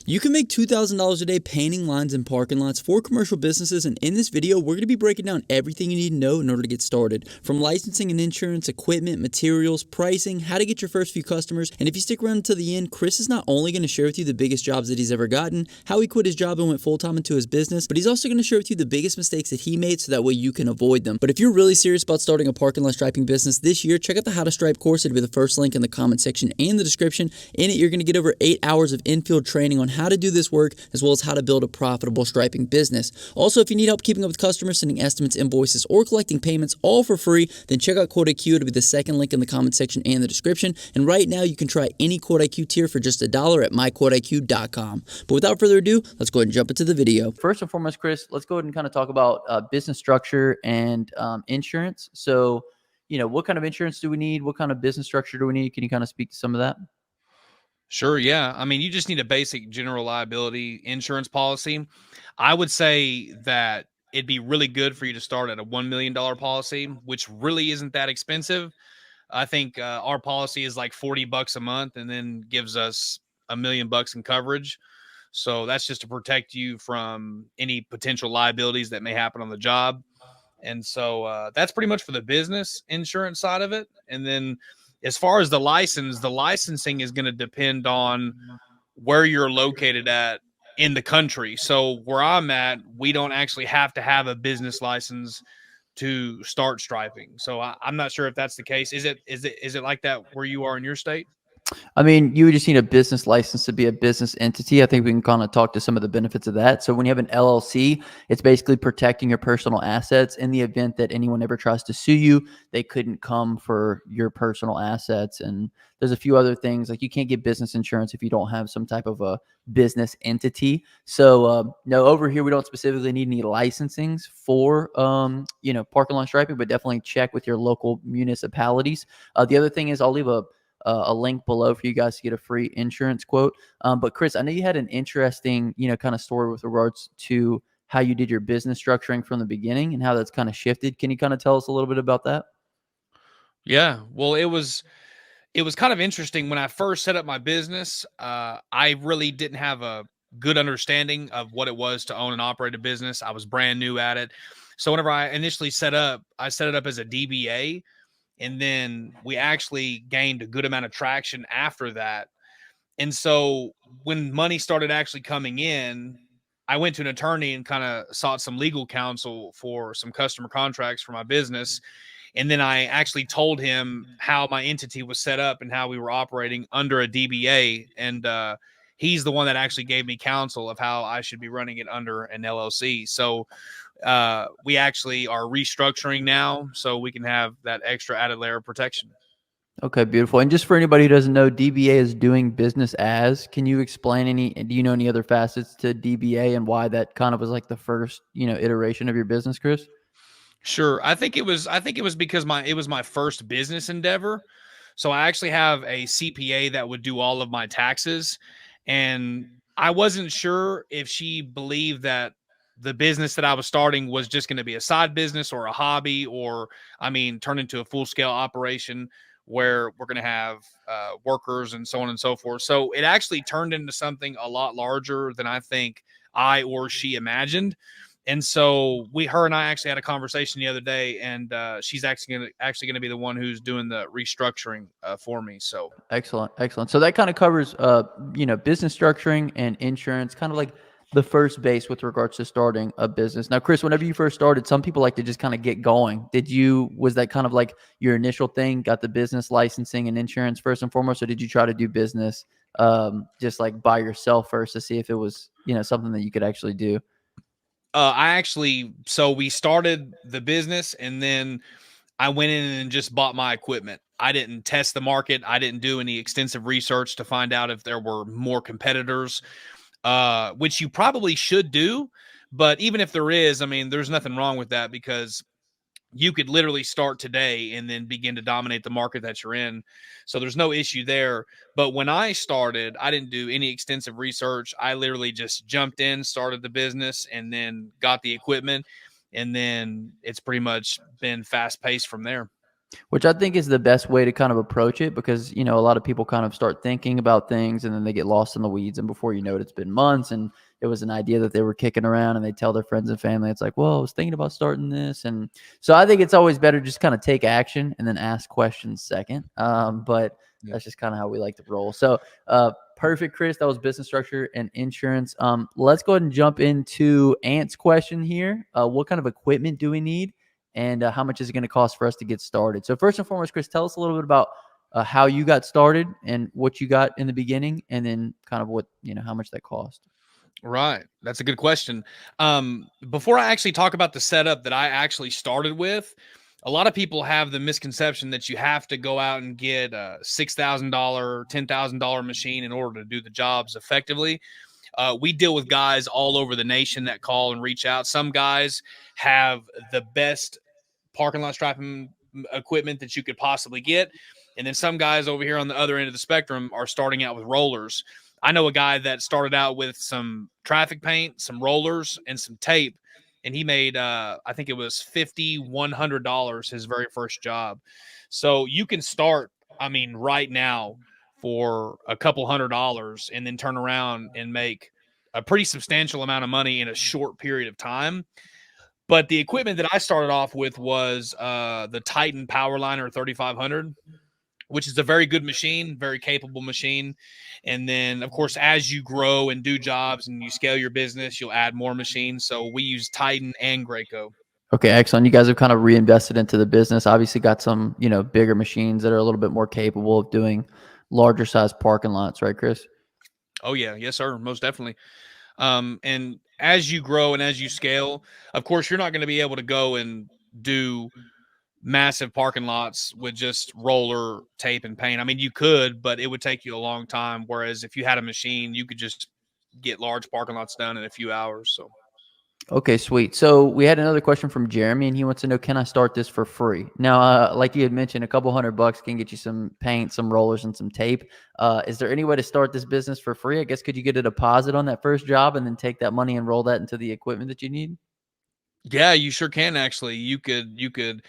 You can make $2,000 a day painting lines in parking lots for commercial businesses, and in this video, we're going to be breaking down everything you need to know in order to get started. From licensing and insurance, equipment, materials, pricing, how to get your first few customers, and if you stick around until the end, Chris is not only going to share with you the biggest jobs that he's ever gotten, how he quit his job and went full-time into his business, but he's also going to share with you the biggest mistakes that he made so that way you can avoid them. But if you're really serious about starting a parking lot striping business this year, check out the How to Stripe course. It'll be the first link in the comment section and the description. In it, you're going to get over 8 hours of in-field training on how to do this work, as well as how to build a profitable striping business. Also, if you need help keeping up with customers, sending estimates, invoices, or collecting payments all for free, then check out Quote IQ. It'll be the second link in the comment section and the description. And right now, you can try any Quote IQ tier for just $1 at myquoteiq.com. But without further ado, let's go ahead and jump into the video. First and foremost, Chris, let's go ahead and kind of talk about business structure and insurance. So, what kind of insurance do we need? What kind of business structure do we need? Can you kind of speak to some of that? Sure, yeah. I mean, you just need a basic general liability insurance policy. I would say that it'd be really good for you to start at a $1 million policy, which really isn't that expensive. I think our policy is like $40 a month and then gives us $1 million in coverage. So that's just to protect you from any potential liabilities that may happen on the job. And so that's pretty much for the business insurance side of it. And then as far as the licensing is going to depend on where you're located at in the country. So where I'm at, we don't actually have to have a business license to start striping. So I'm not sure if that's the case. Is it like that where you are in your state? I mean, you would just need a business license to be a business entity. I think we can kind of talk to some of the benefits of that. So when you have an LLC, it's basically protecting your personal assets in the event that anyone ever tries to sue you. They couldn't come for your personal assets. And there's a few other things, like you can't get business insurance if you don't have some type of a business entity. So no, over here, we don't specifically need any licensings for, parking lot striping, but definitely check with your local municipalities. The other thing is I'll leave a link below for you guys to get a free insurance quote. But Chris, I know you had an interesting, kind of story with regards to how you did your business structuring from the beginning and how that's kind of shifted. Can you kind of tell us a little bit about that? Yeah, well, it was kind of interesting when I first set up my business. I really didn't have a good understanding of what it was to own and operate a business. I was brand new at it. So whenever I initially set it up as a DBA. And then we actually gained a good amount of traction after that. And so when money started actually coming in, I went to an attorney and kind of sought some legal counsel for some customer contracts for my business. And then I actually told him how my entity was set up and how we were operating under a DBA. And he's the one that actually gave me counsel of how I should be running it under an LLC. So we actually are restructuring now so we can have that extra added layer of protection. Okay, beautiful. And just for anybody who doesn't know, DBA is doing business as. Can you explain do you know any other facets to DBA and why that kind of was like the first, iteration of your business, Chris? Sure. I think it was because it was my first business endeavor. So I actually have a CPA that would do all of my taxes. And I wasn't sure if she believed that the business that I was starting was just going to be a side business or a hobby, or, turn into a full scale operation where we're going to have workers and so on and so forth. So it actually turned into something a lot larger than I think I or she imagined. And so her and I actually had a conversation the other day, and she's actually going to be the one who's doing the restructuring for me. So excellent. So that kind of covers, business structuring and insurance, kind of like the first base with regards to starting a business. Now, Chris, whenever you first started, some people like to just kind of get going. Was that kind of like your initial thing? Got the business licensing and insurance first and foremost, or did you try to do business just like by yourself first to see if it was, something that you could actually do? So we started the business and then I went in and just bought my equipment. I didn't test the market. I didn't do any extensive research to find out if there were more competitors, which you probably should do. But even if there is, there's nothing wrong with that because you could literally start today and then begin to dominate the market that you're in. So there's no issue there. But when I started, I didn't do any extensive research. I literally just jumped in, started the business, and then got the equipment. And then it's pretty much been fast paced from there. Which I think is the best way to kind of approach it, because, you know, a lot of people kind of start thinking about things and then they get lost in the weeds. And before you know it, it's been months and it was an idea that they were kicking around, and they tell their friends and family, it's like, well, I was thinking about starting this. And so I think it's always better just kind of take action and then ask questions second. But Yeah. that's just kind of how we like to roll. So, perfect, Chris. That was business structure and insurance. Let's go ahead and jump into Ant's question here. What kind of equipment do we need? And how much is it going to cost for us to get started? So first and foremost, Chris, tell us a little bit about how you got started and what you got in the beginning, and then kind of what, you know, how much that cost. Right. That's a good question. Before I actually talk about the setup that I actually started with, a lot of people have the misconception that you have to go out and get a $6,000, $10,000 machine in order to do the jobs effectively. We deal with guys all over the nation that call and reach out. Some guys have the best parking lot striping equipment that you could possibly get. And then some guys over here on the other end of the spectrum are starting out with rollers. I know a guy that started out with some traffic paint, some rollers, and some tape. And he made, I think it was $5,100 his very first job. So you can start, I mean, right now for a couple $100 and then turn around and make a pretty substantial amount of money in a short period of time. But the equipment that I started off with was the Titan Powerliner 3500, which is a very good machine, very capable machine. And then, of course, as you grow and do jobs and you scale your business, you'll add more machines. So we use Titan and Graco. Okay, excellent. You guys have kind of reinvested into the business. Obviously got some, you know, bigger machines that are a little bit more capable of doing larger size parking lots, right, Chris? Oh, yeah. Yes, sir. Most definitely. And as you grow and as you scale, of course, you're not going to be able to go and do massive parking lots with just roller tape and paint. I mean, you could, but it would take you a long time. Whereas if you had a machine, you could just get large parking lots done in a few hours. So, Okay, sweet. So we had another question from Jeremy, and he wants to know, can I start this for free? Now, like you had mentioned, a couple $100 can get you some paint, some rollers, and some tape. Is there any way to start this business for free? I guess, could you get a deposit on that first job and then take that money and roll that into the equipment that you need? yeah, you sure can actually. You could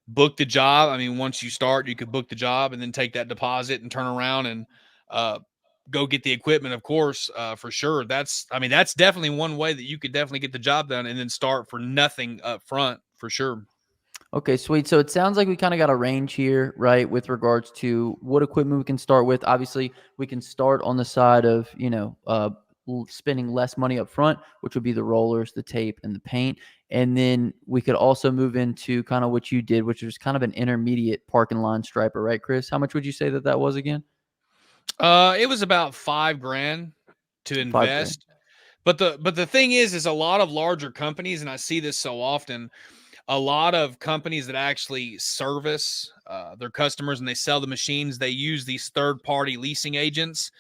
book the job. I mean, once you start, you could book the job and then take that deposit and turn around and uh, go get the equipment. Of course, for sure. I mean, that's definitely one way that you could definitely get the job done and then start for nothing up front for sure. Okay, sweet. So it sounds like we kind of got a range here, right, with regards to what equipment we can start with. Obviously, we can start on the side of, you know, spending less money up front, which would be the rollers, the tape, and the paint. And then we could also move into kind of what you did, which was kind of an intermediate parking line striper, right, Chris? How much would you say that that was again? It was about 5 grand to 5 grand. invest. But the thing is a lot of larger companies, and I see this so often, a lot of companies that actually service their customers and they sell the machines, they use these third-party leasing agents.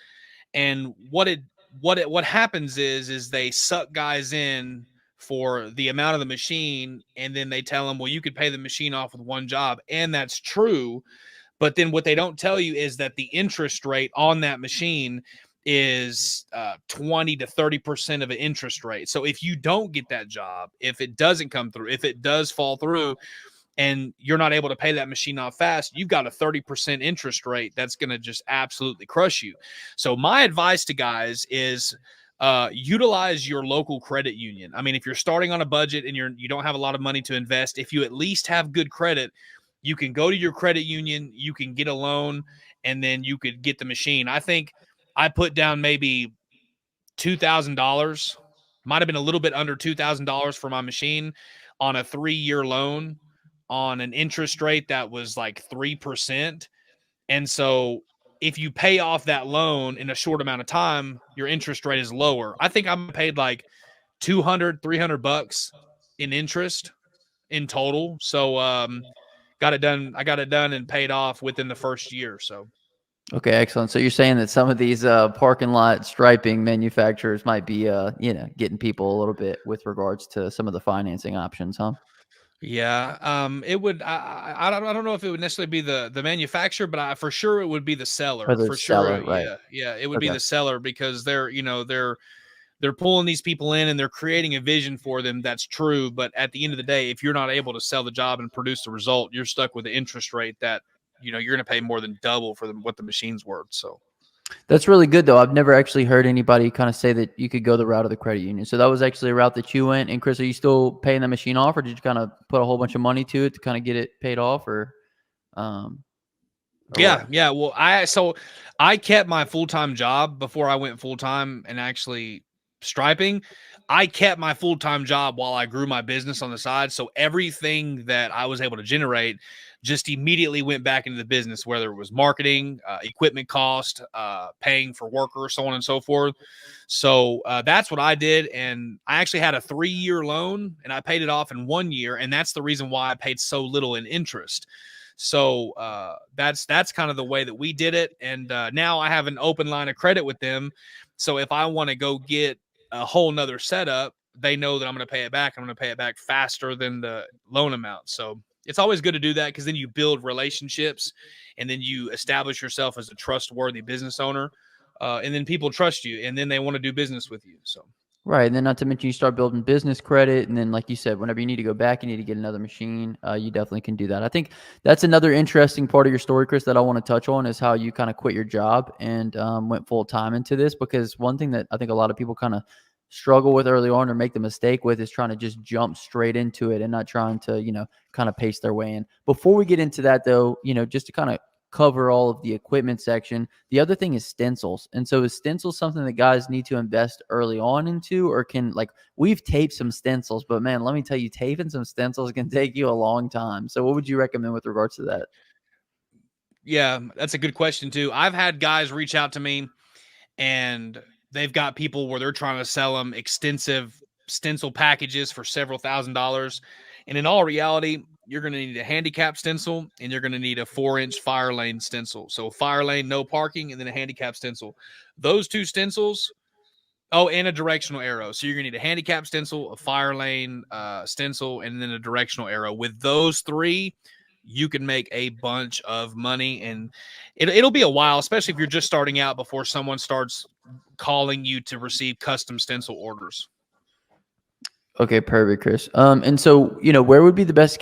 And what happens is they suck guys in for the amount of the machine, and then they tell them, well, you could pay the machine off with one job, and that's true. But then what they don't tell you is that the interest rate on that machine is 20 to 30% of an interest rate. So if you don't get that job, if it doesn't come through, if it does fall through, and you're not able to pay that machine off fast, you've got a 30% interest rate that's going to just absolutely crush you. So my advice to guys is utilize your local credit union. I mean, if you're starting on a budget and you don't have a lot of money to invest, if you at least have good credit, you can go to your credit union, you can get a loan, and then you could get the machine. I think I put down maybe $2,000, might have been a little bit under $2,000 for my machine on a 3-year loan on an interest rate that was like 3%. And so if you pay off that loan in a short amount of time, your interest rate is lower. I think I paid like 200, $300 in interest in total. So got it done. I got it done and paid off within the first year. So Okay, excellent. So you're saying that some of these parking lot striping manufacturers might be, you know, getting people a little bit with regards to some of the financing options, huh? yeah, it would. I don't know if it would necessarily be the manufacturer, but for sure it would be the Or seller. the For sure, seller, right? yeah, it would be Okay. the seller because they're they're pulling these people in and they're creating a vision for them that's true. But at the end of the day, if you're not able to sell the job and produce the result, you're stuck with the interest rate that, you're going to pay more than double for what the machine's worth. So that's really good, though. I've never actually heard anybody kind of say that you could go the route of the credit union. So that was actually a route that you went. And Chris, are you still paying the machine off, or did you kind of put a whole bunch of money to it to kind of get it paid off, or yeah, what? yeah. Well, I kept my full-time job before I went full-time and actually striping. I kept my full-time job while I grew my business on the side. So everything that I was able to generate just immediately went back into the business, whether it was marketing, equipment cost, paying for workers, so on and so forth. So that's what I did. And I actually had a 3-year loan and I paid it off in 1 year. And that's the reason why I paid so little in interest. So that's kind of the way that we did it. And now I have an open line of credit with them. So if I want to go get a whole nother setup, they know that I'm going to pay it back. I'm going to pay it back faster than the loan amount. So it's always good to do that, because then you build relationships and then you establish yourself as a trustworthy business owner. And then people trust you and then they want to do business with you. So. Right. And then not to mention you start building business credit. And then, like you said, whenever you need to go back, you need to get another machine, you definitely can do that. I think that's another interesting part of your story, Chris, that I want to touch on, is how you kind of quit your job and went full time into this. Because one thing that I think a lot of people kind of struggle with early on, or make the mistake with, is trying to just jump straight into it and not trying to, kind of pace their way in. Before we get into that, though, just to kind of cover all of the equipment section, the other thing is stencils. And so is stencils something that guys need to invest early on into, or we've taped some stencils, but man, let me tell you, taping some stencils can take you a long time. So what would you recommend with regards to that? Yeah, that's a good question too. I've had guys reach out to me and they've got people where they're trying to sell them extensive stencil packages for several $1,000s. And in all reality, you're going to need a handicap stencil and you're going to need a 4-inch fire lane stencil. So fire lane, no parking, and then a handicap stencil. Those two stencils. Oh, and a directional arrow. So you're going to need a handicap stencil, a fire lane stencil, and then a directional arrow. With those three, you can make a bunch of money, and it'll be a while, especially if you're just starting out, before someone starts calling you to receive custom stencil orders. Okay, perfect, Chris. And so, where would be the best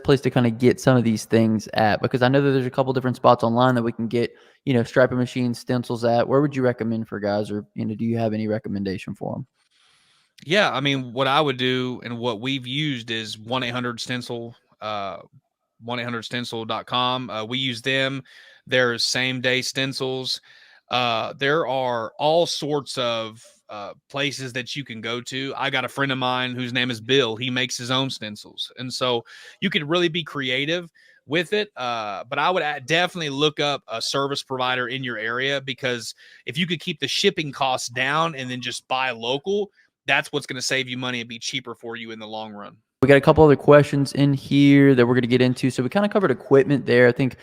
place to kind of get some of these things at? Because I know that there's a couple different spots online that we can get, striping machines, stencils at. Where would you recommend for guys, or, do you have any recommendation for them? Yeah, I mean, what I would do and what we've used is 1-800-stencil, 1-800stencil.com. We use them. There's same day stencils. There are all sorts of places that you can go to. I got a friend of mine whose name is Bill. He makes his own stencils. And so you could really be creative with it. But I would definitely look up a service provider in your area, because if you could keep the shipping costs down and then just buy local, that's what's going to save you money and be cheaper for you in the long run. We got a couple other questions in here that we're going to get into. So we kind of covered equipment there. I think,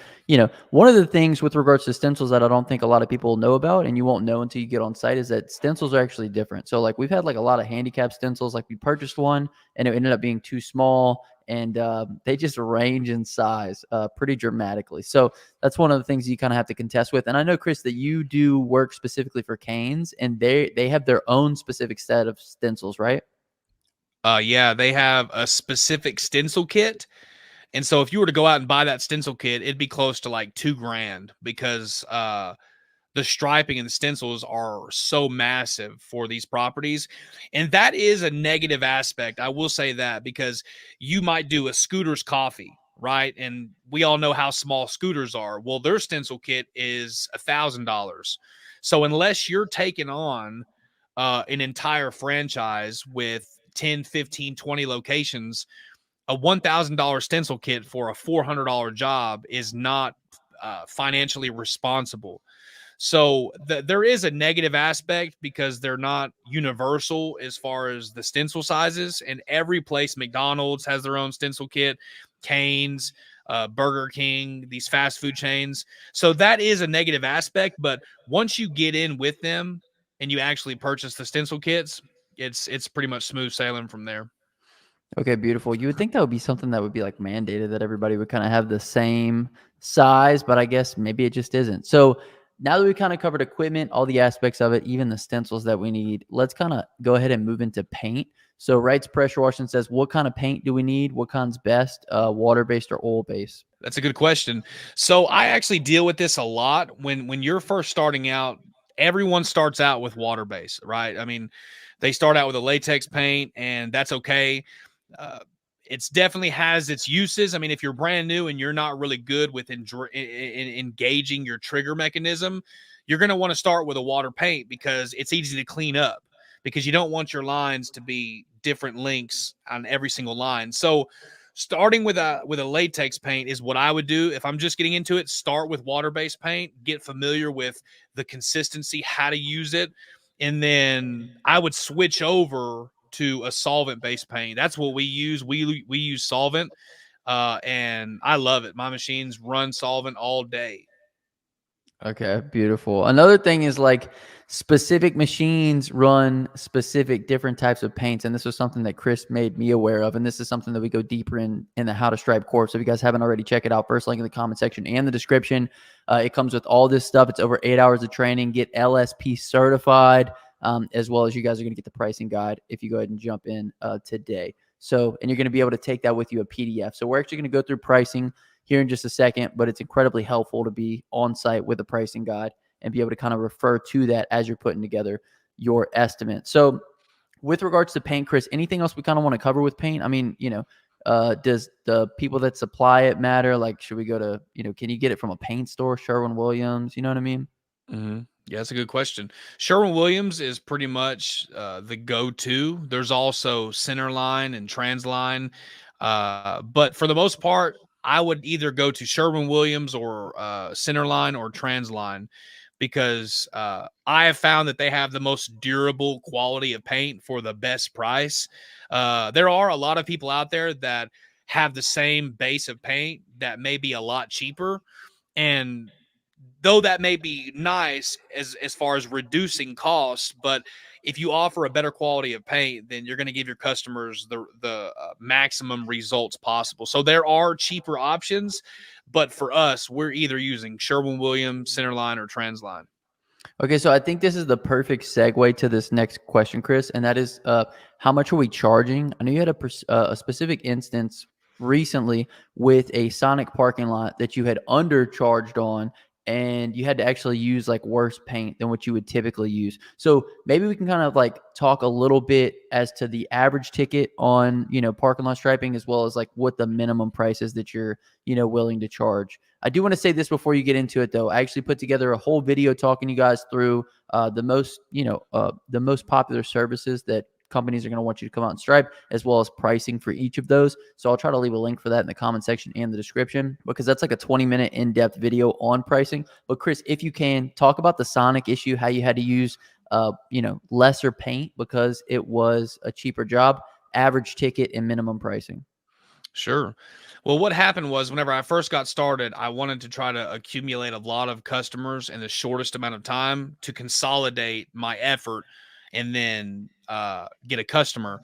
one of the things with regards to stencils that I don't think a lot of people know about, and you won't know until you get on site, is that stencils are actually different. So we've had a lot of handicap stencils. We purchased one and it ended up being too small, and they just range in size pretty dramatically. So that's one of the things you kind of have to contest with. And I know, Chris, that you do work specifically for Canes, and they have their own specific set of stencils, right? Yeah, they have a specific stencil kit. And so if you were to go out and buy that stencil kit, it'd be close to like $2,000, because the striping and the stencils are so massive for these properties. And that is a negative aspect. I will say that, because you might do a Scooter's coffee, right? And we all know how small Scooters are. Well, their stencil kit is $1,000. So unless you're taking on an entire franchise with 10, 15, 20 locations, a $1,000 stencil kit for a $400 job is not financially responsible. So there is a negative aspect, because they're not universal as far as the stencil sizes. And every place, McDonald's has their own stencil kit, Cane's, Burger King, these fast food chains. So that is a negative aspect. But once you get in with them and you actually purchase the stencil kits, it's pretty much smooth sailing from there. Okay, beautiful. You would think that would be something that would be mandated, that everybody would kind of have the same size, but I guess maybe it just isn't. So now that we kind of covered equipment, all the aspects of it, even the stencils that we need, let's kind of go ahead and move into paint. So Wright's Pressure Washing says, what kind of paint do we need? What kind's best, water-based or oil-based? That's a good question. So I actually deal with this a lot when you're first starting out. Everyone starts out with water based, right? I mean, they start out with a latex paint, and that's okay. It's definitely has its uses. I mean, if you're brand new and you're not really good with engaging your trigger mechanism, you're going to want to start with a water paint because it's easy to clean up, because you don't want your lines to be different lengths on every single line. So starting with a latex paint is what I would do if I'm just getting into it. Start with water-based paint, get familiar with the consistency, how to use it, and then I would switch over to a solvent-based paint. That's what we use. We use solvent, and I love it. My machines run solvent all day. Okay, beautiful. Another thing is like specific machines run specific different types of paints, and this was something that Chris made me aware of, and this is something that we go deeper in the How to Stripe course. So if you guys haven't already, check it out. First link in the comment section and the description. It comes with all this stuff. It's over 8 hours of training. Get LSP certified, as well as you guys are going to get the pricing guide if you go ahead and jump in today. So, and you're going to be able to take that with you, a PDF. So we're actually going to go through pricing here in just a second, but it's incredibly helpful to be on site with a pricing guide and be able to kind of refer to that as you're putting together your estimate. So with regards to paint, Chris, anything else we kind of want to cover with paint? I mean, does the people that supply it matter? Like, should we go to, can you get it from a paint store, Sherwin-Williams? You know what I mean? Mm-hmm. Yeah, that's a good question. Sherwin-Williams is pretty much the go-to. There's also Centerline and Transline. But for the most part, I would either go to Sherwin-Williams or Centerline or Transline, because I have found that they have the most durable quality of paint for the best price. There are a lot of people out there that have the same base of paint that may be a lot cheaper, and though that may be nice as far as reducing costs, but if you offer a better quality of paint, then you're going to give your customers the maximum results possible. So there are cheaper options, but for us, we're either using Sherwin-Williams, Centerline, or Transline. Okay, so I think this is the perfect segue to this next question, Chris, and that is, how much are we charging? I know you had a specific instance recently with a Sonic parking lot that you had undercharged on, and you had to actually use like worse paint than what you would typically use. So maybe we can kind of like talk a little bit as to the average ticket on, parking lot striping, as well as like what the minimum price is that you're, willing to charge. I do want to say this before you get into it, though. I actually put together a whole video talking you guys through the most popular services that companies are going to want you to come out and stripe, as well as pricing for each of those. So I'll try to leave a link for that in the comment section and the description, because that's like a 20-minute in-depth video on pricing. But Chris, if you can, talk about the Sonic issue, how you had to use lesser paint because it was a cheaper job, average ticket, and minimum pricing. Sure. Well, what happened was, whenever I first got started, I wanted to try to accumulate a lot of customers in the shortest amount of time to consolidate my effort and then get a customer.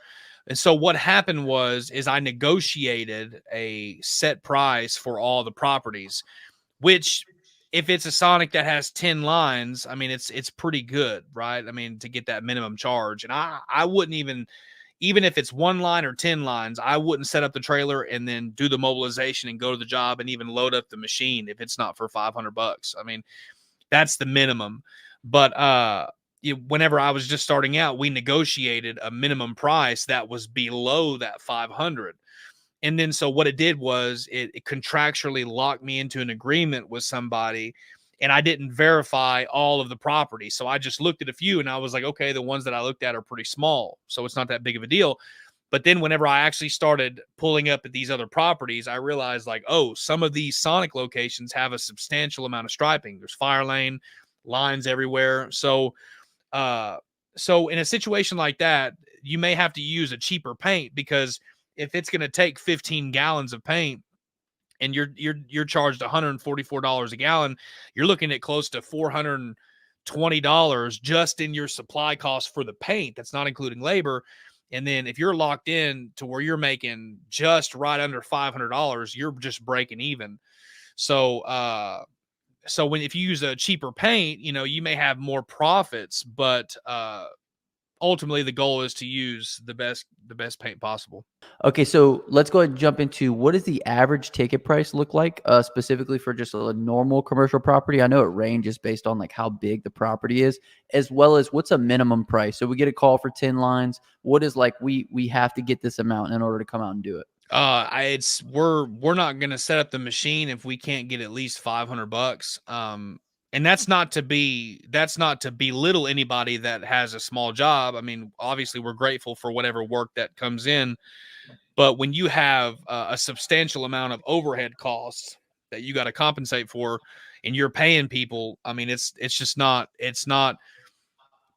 And so what happened is I negotiated a set price for all the properties, which, if it's a Sonic that has 10 lines, I mean, it's pretty good, right? I mean, to get that minimum charge. And I wouldn't even if it's 1 line or 10 lines, I wouldn't set up the trailer and then do the mobilization and go to the job and even load up the machine if it's not for $500. I mean, that's the minimum. But whenever I was just starting out, we negotiated a minimum price that was below that 500. And then so what it did was it contractually locked me into an agreement with somebody, and I didn't verify all of the properties. So I just looked at a few, and I was like, okay, the ones that I looked at are pretty small, so it's not that big of a deal. But then whenever I actually started pulling up at these other properties, I realized, like, oh, some of these Sonic locations have a substantial amount of striping. There's fire lane lines everywhere. So in a situation like that, you may have to use a cheaper paint, because if it's going to take 15 gallons of paint and you're charged $144 a gallon, you're looking at close to $420 just in your supply cost for the paint. That's not including labor. And then if you're locked in to where you're making just right under $500, you're just breaking even. So So if you use a cheaper paint, you may have more profits, but ultimately the goal is to use the best paint possible. Okay, so let's go ahead and jump into what does the average ticket price look like, specifically for just a normal commercial property? I know it ranges based on like how big the property is, as well as what's a minimum price. So we get a call for 10 lines. What is like we have to get this amount in order to come out and do it? We're not gonna set up the machine if we can't get at least $500. And that's not to belittle anybody that has a small job. I mean, obviously we're grateful for whatever work that comes in, but when you have a substantial amount of overhead costs that you got to compensate for, and you're paying people, I mean, it's not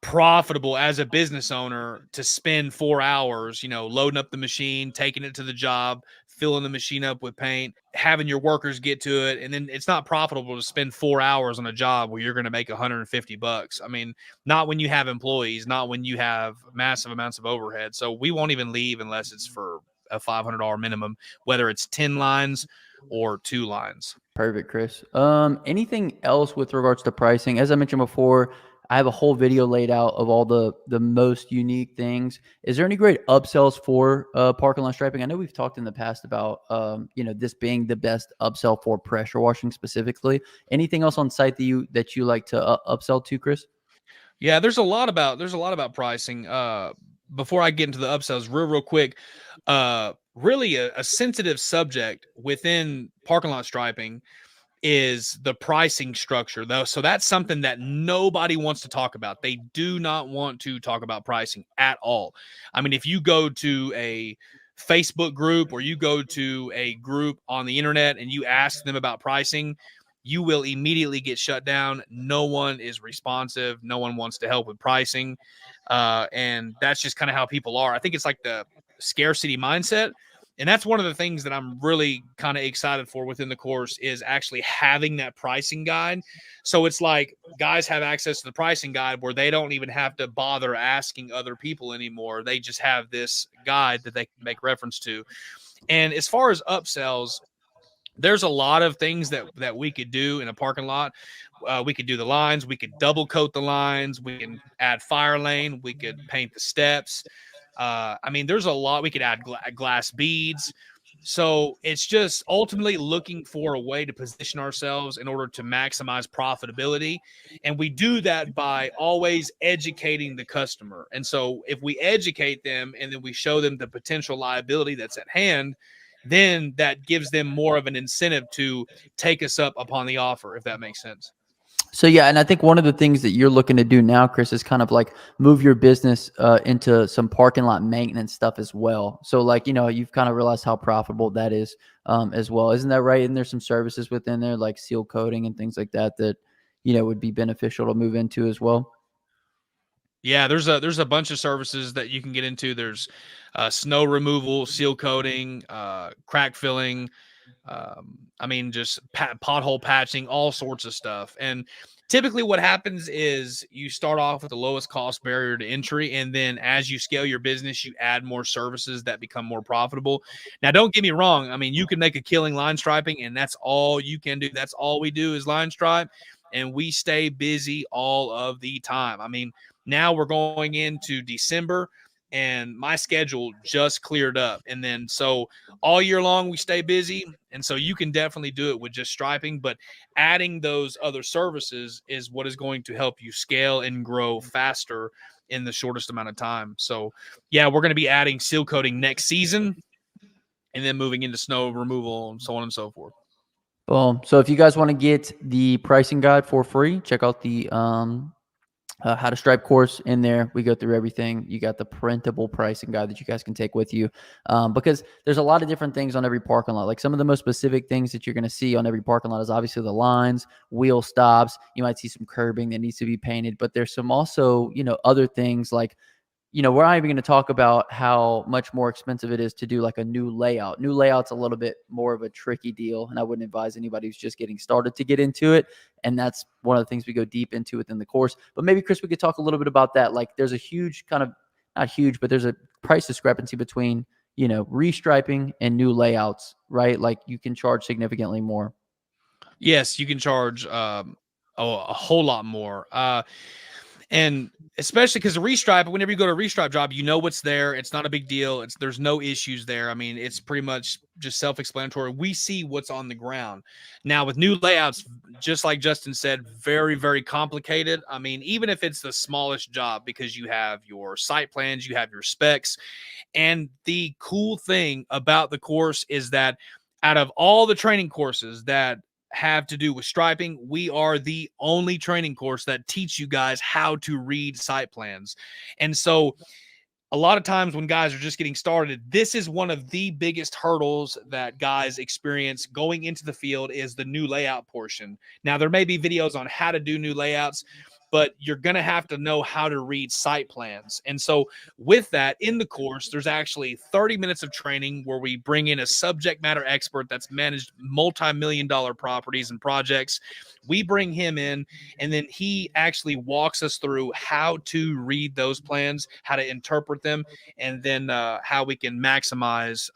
profitable as a business owner to spend 4 hours, loading up the machine, taking it to the job, filling the machine up with paint, having your workers get to it. And then it's not profitable to spend 4 hours on a job where you're going to make $150. I mean, not when you have employees, not when you have massive amounts of overhead. So we won't even leave unless it's for a $500 minimum, whether it's 10 lines or 2 lines. Perfect, Chris. Anything else with regards to pricing? As I mentioned before, I have a whole video laid out of all the most unique things. Is there any great upsells for parking lot striping? I know we've talked in the past about this being the best upsell for pressure washing specifically. Anything else on site that you like to upsell to, Chris? Yeah, there's a lot about pricing. Before I get into the upsells, real quick, really a sensitive subject within parking lot striping is the pricing structure, though. So that's something that nobody wants to talk about. They do not want to talk about pricing at all. I mean, if you go to a Facebook group or you go to a group on the internet and you ask them about pricing, you will immediately get shut down. No one is responsive. No one wants to help with pricing. And that's just kind of how people are. I think it's like the scarcity mindset. And that's one of the things that I'm really kind of excited for within the course is actually having that pricing guide. So it's like guys have access to the pricing guide where they don't even have to bother asking other people anymore. They just have this guide that they can make reference to. And as far as upsells, there's a lot of things that we could do in a parking lot. We could do the lines. We could double coat the lines. We can add fire lane. We could paint the steps. I mean, there's a lot. We could add glass beads. So it's just ultimately looking for a way to position ourselves in order to maximize profitability. And we do that by always educating the customer. And so if we educate them and then we show them the potential liability that's at hand, then that gives them more of an incentive to take us up upon the offer, if that makes sense. So yeah, and I think one of the things that you're looking to do now, Chris, is kind of like move your business into some parking lot maintenance stuff as well. So like, you've kind of realized how profitable that is as well. Isn't that right? And there's some services within there like seal coating and things like that would be beneficial to move into as well. Yeah, there's a bunch of services that you can get into. There's snow removal, seal coating, crack filling, I mean, just pothole patching, all sorts of stuff. And typically what happens is you start off with the lowest cost barrier to entry. And then as you scale your business, you add more services that become more profitable. Now, don't get me wrong. I mean, you can make a killing line striping and that's all you can do. That's all we do is line stripe. And we stay busy all of the time. I mean, now we're going into December and my schedule just cleared up. And then so all year long we stay busy. And so you can definitely do it with just striping, but adding those other services is what is going to help you scale and grow faster in the shortest amount of time. So yeah, we're going to be adding seal coating next season and then moving into snow removal and so on and so forth. Boom. So if you guys want to get the pricing guide for free, check out the how to stripe course in there. We go through everything. You got the printable pricing guide that you guys can take with you because there's a lot of different things on every parking lot. Like some of the most specific things that you're going to see on every parking lot is obviously the lines, wheel stops. You might see some curbing that needs to be painted, but there's some also, other things like, we're not even going to talk about how much more expensive it is to do like a new layout. New layout's a little bit more of a tricky deal, and I wouldn't advise anybody who's just getting started to get into it. And that's one of the things we go deep into within the course. But maybe, Chris, we could talk a little bit about that. Like there's a huge kind of, not huge, but there's a price discrepancy between, restriping and new layouts, right? Like you can charge significantly more. Yes, you can charge a whole lot more. And especially because the restripe, whenever you go to a restripe job, you know what's there. It's not a big deal. There's no issues there. I mean, it's pretty much just self-explanatory. We see what's on the ground. Now with new layouts, just like Justin said, very, very complicated. I mean, even if it's the smallest job, because you have your site plans, you have your specs. And the cool thing about the course is that out of all the training courses that have to do with striping, we are the only training course that teach you guys how to read site plans. And so a lot of times when guys are just getting started, this is one of the biggest hurdles that guys experience going into the field is the new layout portion. Now, there may be videos on how to do new layouts, but you're going to have to know how to read site plans. And so with that in the course, there's actually 30 minutes of training where we bring in a subject matter expert that's managed multi-million dollar properties and projects. We bring him in, and then he actually walks us through how to read those plans, how to interpret them, and then how we can maximize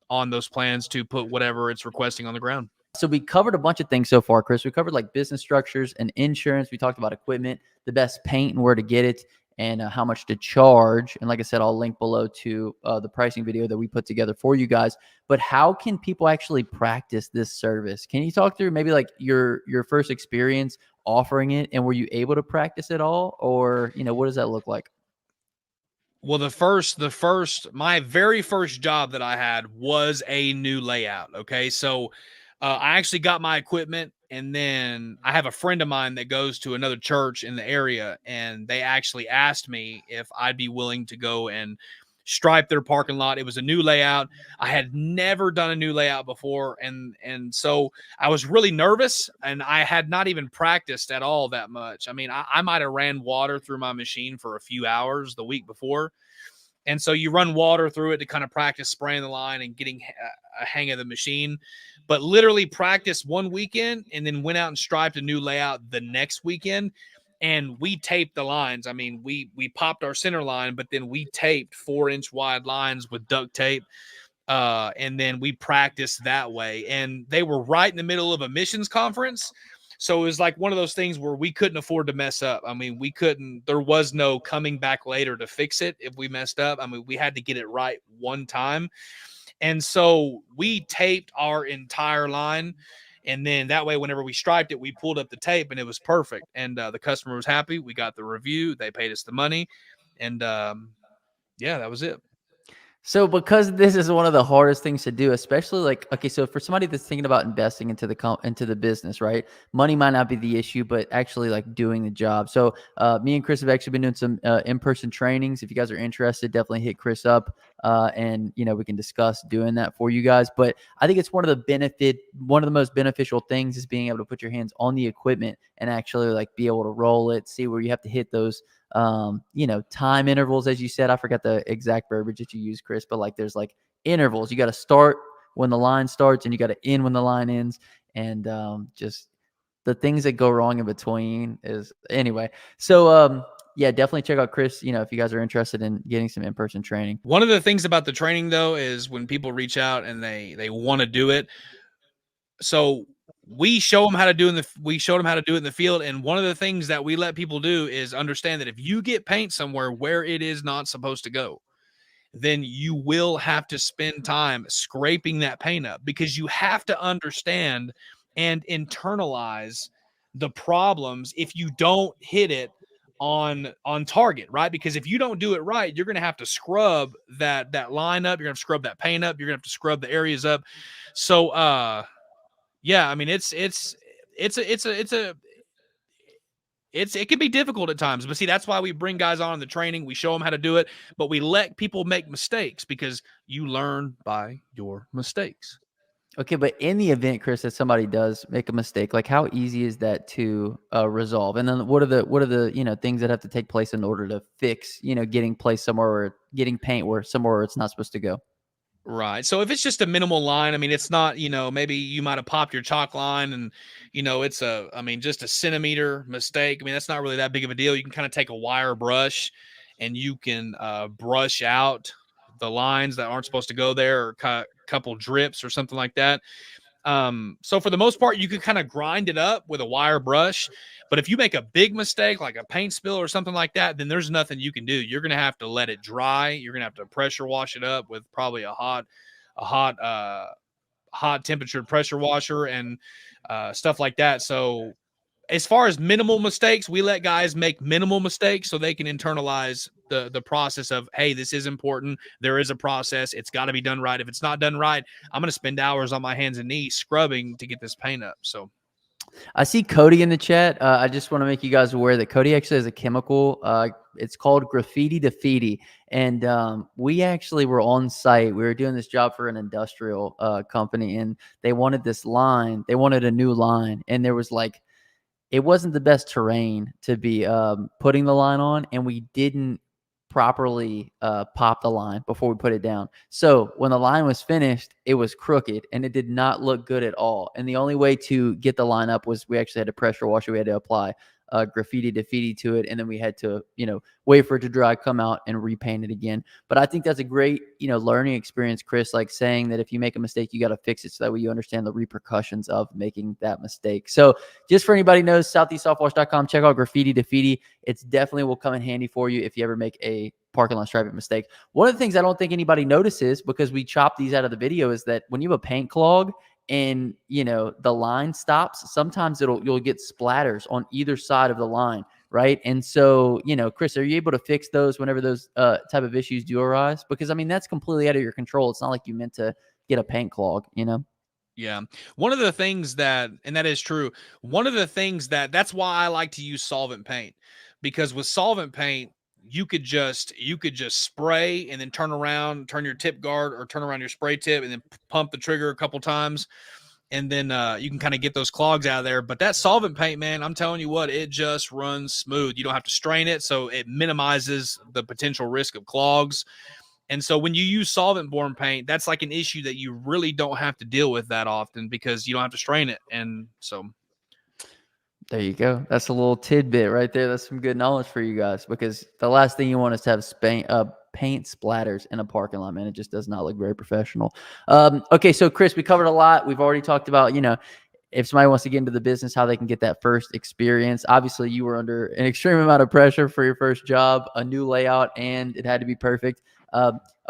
on those plans to put whatever it's requesting on the ground. So we covered a bunch of things so far, Chris. We covered like business structures and insurance. We talked about equipment, the best paint and where to get it, and how much to charge. And like I said, I'll link below to the pricing video that we put together for you guys. But how can people actually practice this service? Can you talk through maybe like your first experience offering it, and were you able to practice it all, or what does that look like? Well, my very first job that I had was a new layout. Okay. So I actually got my equipment, and then I have a friend of mine that goes to another church in the area, and they actually asked me if I'd be willing to go and stripe their parking lot. It was a new layout. I had never done a new layout before, and so I was really nervous, and I had not even practiced at all that much. I mean, I might have ran water through my machine for a few hours the week before. And so you run water through it to kind of practice spraying the line and getting a hang of the machine. But literally practiced one weekend and then went out and striped a new layout the next weekend. And we taped the lines. I mean, we popped our center line, but then we taped 4-inch wide lines with duct tape. And then we practiced that way. And they were right in the middle of a missions conference. So it was like one of those things where we couldn't afford to mess up. I mean, there was no coming back later to fix it if we messed up. I mean, we had to get it right one time. And so we taped our entire line. And then that way, whenever we striped it, we pulled up the tape and it was perfect. And the customer was happy. We got the review. They paid us the money. And yeah, that was it. So because this is one of the hardest things to do, especially like, okay, so for somebody that's thinking about investing into the business, right? Money might not be the issue, but actually like doing the job. So me and Chris have actually been doing some in-person trainings. If you guys are interested, definitely hit Chris up and we can discuss doing that for you guys. But I think it's one of the most beneficial things is being able to put your hands on the equipment and actually like be able to roll it, see where you have to hit those time intervals, as you said. I forgot the exact verbiage that you use, Chris, but like there's like intervals. You got to start when the line starts and you got to end when the line ends. And just the things that go wrong in between is anyway. So yeah, definitely check out Chris, if you guys are interested in getting some in-person training. One of the things about the training though is when people reach out and they want to do it. So we show them how to do we showed them how to do it in the field. And one of the things that we let people do is understand that if you get paint somewhere where it is not supposed to go, then you will have to spend time scraping that paint up, because you have to understand and internalize the problems if you don't hit it on target, right? Because if you don't do it right, you're going to have to scrub that line up, you're going to scrub that paint up, you're going to have to scrub the areas up. So yeah, I mean, it can be difficult at times, but see, that's why we bring guys on in the training. We show them how to do it, but we let people make mistakes because you learn by your mistakes. Okay, but in the event, Chris, that somebody does make a mistake, like how easy is that to resolve? And then what are the things that have to take place in order to fix getting placed somewhere or getting paint somewhere where it's not supposed to go? Right. So if it's just a minimal line, I mean, it's not, maybe you might have popped your chalk line and, it's just a centimeter mistake. I mean, that's not really that big of a deal. You can kind of take a wire brush and you can brush out the lines that aren't supposed to go there, or cut a couple drips or something like that. So for the most part, you could kind of grind it up with a wire brush. But if you make a big mistake, like a paint spill or something like that, then there's nothing you can do. You're going to have to let it dry. You're going to have to pressure wash it up with probably a hot temperature pressure washer and stuff like that. So as far as minimal mistakes, we let guys make minimal mistakes so they can internalize the process of, hey, this is important. There is a process. It's got to be done right. If it's not done right, I'm going to spend hours on my hands and knees scrubbing to get this paint up. So I see Cody in the chat. I just want to make you guys aware that Cody actually has a chemical. It's called graffiti defeaty. And we actually were on site. We were doing this job for an industrial company, and they wanted this line. They wanted a new line. And there was like, it wasn't the best terrain to be putting the line on, and we didn't properly pop the line before we put it down. So when the line was finished, it was crooked and it did not look good at all. And the only way to get the line up was we actually had to pressure wash it. We had to apply graffiti defeaty to it, and then we had to, wait for it to dry, come out, and repaint it again. But I think that's a great, learning experience, Chris, like saying that if you make a mistake, you got to fix it so that way you understand the repercussions of making that mistake. So just for anybody who knows, southeastsoftwash.com, check out graffiti defeaty. It's definitely will come in handy for you if you ever make a parking lot striping mistake. One of the things I don't think anybody notices, because we chop these out of the video, is that when you have a paint clog and the line stops, sometimes you'll get splatters on either side of the line, right? And so, Chris, are you able to fix those whenever those type of issues do arise? Because that's completely out of your control. It's not like you meant to get a paint clog. Yeah. One of the things that is true. One of the things that's why I like to use solvent paint, because with solvent paint, you could just spray and then turn your tip guard or turn around your spray tip and then pump the trigger a couple times. And then you can kind of get those clogs out of there. But that solvent paint, man, I'm telling you what, it just runs smooth. You don't have to strain it, so it minimizes the potential risk of clogs. And so when you use solvent-borne paint, that's like an issue that you really don't have to deal with that often because you don't have to strain it. And so there you go. That's a little tidbit right there. That's some good knowledge for you guys, because the last thing you want is to have paint splatters in a parking lot, man. It just does not look very professional. Okay, so Chris, we covered a lot. We've already talked about, if somebody wants to get into the business, how they can get that first experience. Obviously, you were under an extreme amount of pressure for your first job, a new layout, and it had to be perfect.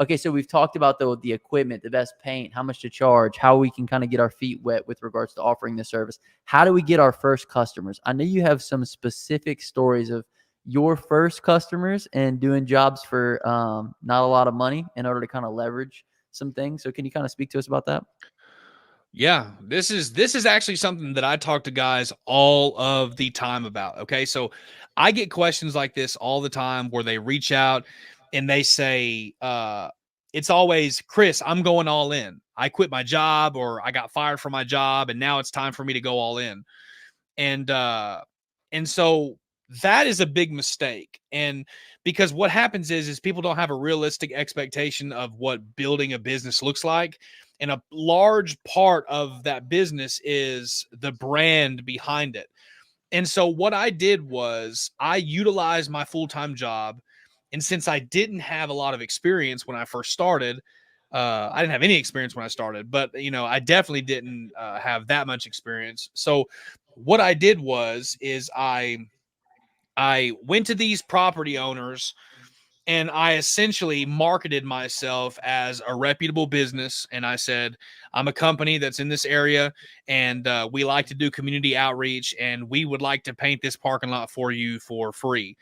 Okay, so we've talked about the equipment, the best paint, how much to charge, how we can kind of get our feet wet with regards to offering the service. How do we get our first customers? I know you have some specific stories of your first customers and doing jobs for not a lot of money in order to kind of leverage some things. So can you kind of speak to us about that? yeah, this is actually something that I talk to guys all of the time about. Okay, so I get questions like this all the time where they reach out and they say, it's always, Chris, I'm going all in. I quit my job, or I got fired from my job, and now it's time for me to go all in. And so that is a big mistake. And because what happens is people don't have a realistic expectation of what building a business looks like. And a large part of that business is the brand behind it. And so what I did was I utilized my full-time job. And since I didn't have a lot of experience when I first started, I didn't have any experience when I started, but I definitely didn't have that much experience. So what I did is I went to these property owners and I essentially marketed myself as a reputable business. And I said, I'm a company that's in this area, and we like to do community outreach, and we would like to paint this parking lot for you for free.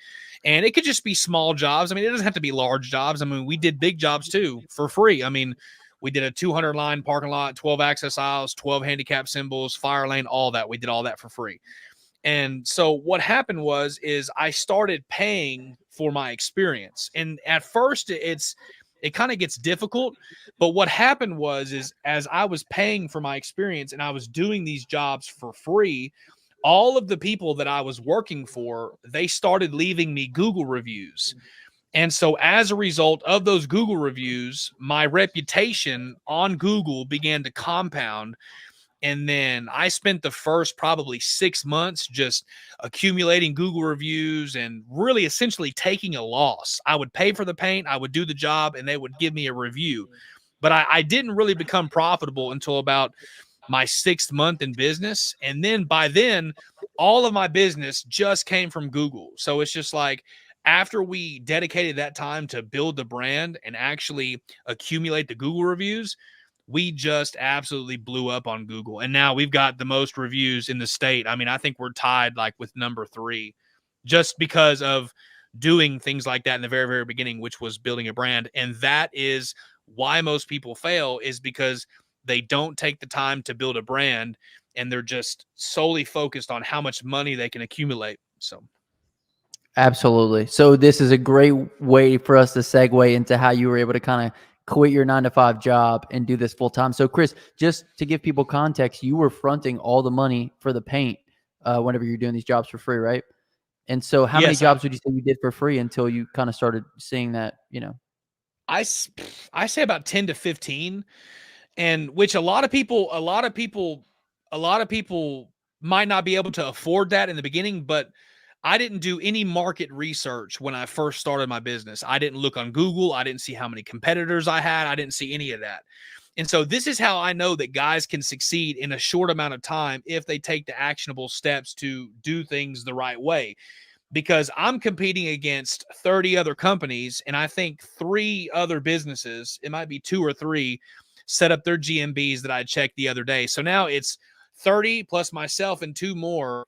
And it could just be small jobs. I mean, it doesn't have to be large jobs. I mean, we did big jobs too for free. I mean, we did a 200 line parking lot, 12 access aisles, 12 handicap symbols, fire lane, all that. We did all that for free. And so what happened is I started paying for my experience. And at first it kind of gets difficult, but what happened is as I was paying for my experience and I was doing these jobs for free, all of the people that I was working for, they started leaving me Google reviews. And so as a result of those Google reviews, my reputation on Google began to compound. And then I spent the first probably 6 months just accumulating Google reviews and really essentially taking a loss. I would pay for the paint, I would do the job, and they would give me a review. But I didn't really become profitable until about my 6th month in business. And then by then, all of my business just came from Google. So it's just like, after we dedicated that time to build the brand and actually accumulate the Google reviews, we just absolutely blew up on Google. And now we've got the most reviews in the state. I mean, I think we're tied like with number 3 just because of doing things like that in the very, very beginning, which was building a brand. And that is why most people fail, is because they don't take the time to build a brand and they're just solely focused on how much money they can accumulate. So Absolutely. So this is a great way for us to segue into how you were able to kind of quit your 9-to-5 job and do this full time. So Chris, just to give people context, you were fronting all the money for the paint whenever you're doing these jobs for free, right? And so how many yes, jobs would you say you did for free until you kind of started seeing that, I say about 10 to 15, and which a lot of people might not be able to afford that in the beginning, but I didn't do any market research when I first started my business. I didn't look on Google. I didn't see how many competitors I had. I didn't see any of that. And so this is how I know that guys can succeed in a short amount of time if they take the actionable steps to do things the right way. Because I'm competing against 30 other companies, and I think 3 other businesses, it might be 2 or 3, set up their GMBs that I checked the other day. So now it's 30 plus myself and 2 more.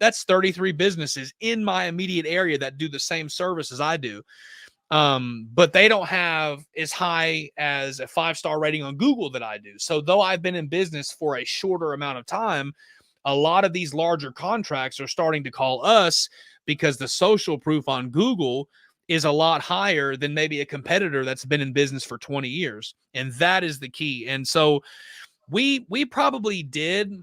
That's 33 businesses in my immediate area that do the same service as I do. But they don't have as high as a 5-star rating on Google that I do. So though I've been in business for a shorter amount of time, a lot of these larger contracts are starting to call us because the social proof on Google is a lot higher than maybe a competitor that's been in business for 20 years. And that is the key. And so we probably did,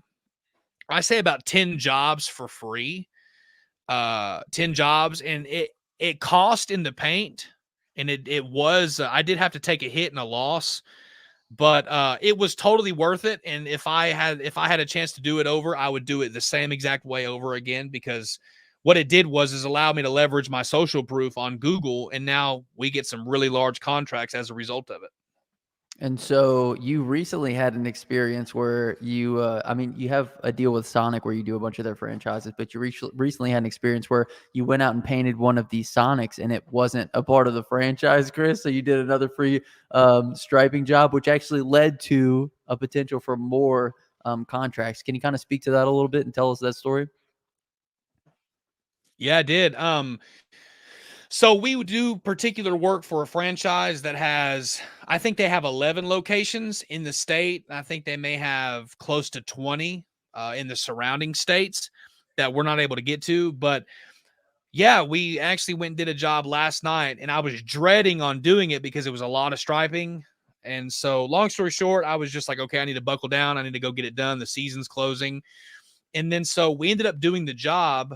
I say, about 10 jobs for free. 10 jobs, and it cost in the paint, and it was I did have to take a hit and a loss, but it was totally worth it. And if I had a chance to do it over, I would do it the same exact way over again, because what it did is allow me to leverage my social proof on Google, and now we get some really large contracts as a result of it. And so you recently had an experience where you have a deal with Sonic where you do a bunch of their franchises, but you recently had an experience where you went out and painted one of these Sonics and it wasn't a part of the franchise, Chris. So you did another free striping job, which actually led to a potential for more contracts. Can you kind of speak to that a little bit and tell us that story? Yeah, I did. So we would do particular work for a franchise that has, I think they have 11 locations in the state. I think they may have close to 20 in the surrounding states that we're not able to get to. But yeah, we actually went and did a job last night, and I was dreading on doing it because it was a lot of striping. And so long story short, I was just like, okay, I need to buckle down. I need to go get it done. The season's closing. And then so we ended up doing the job.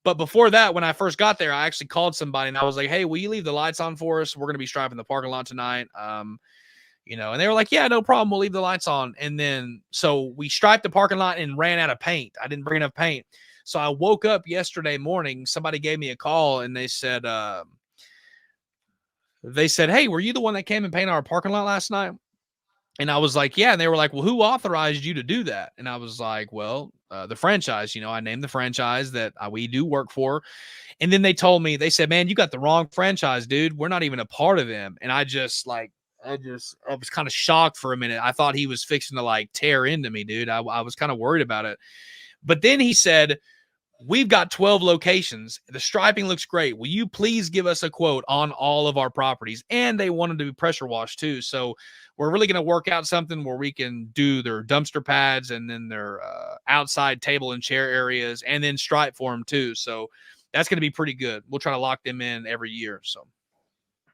But before that, when I first got there, I actually called somebody and I was like, hey, will you leave the lights on for us? We're going to be striping the parking lot tonight. And they were like, yeah, no problem. We'll leave the lights on. And then so we striped the parking lot and ran out of paint. I didn't bring enough paint. So I woke up yesterday morning. Somebody gave me a call and they said, hey, were you the one that came and painted our parking lot last night? And I was like, yeah. And they were like, well, who authorized you to do that? And I was like, well, the franchise, I named the franchise that we do work for. And then they told me, they said, man, you got the wrong franchise, dude. We're not even a part of them. And I was kind of shocked for a minute. I thought he was fixing to like tear into me, dude. I was kind of worried about it. But then he said, we've got 12 locations. The striping looks great. Will you please give us a quote on all of our properties? And they wanted to be pressure washed too. So we're really going to work out something where we can do their dumpster pads and then their outside table and chair areas and then stripe for them too. So that's going to be pretty good. We'll try to lock them in every year. So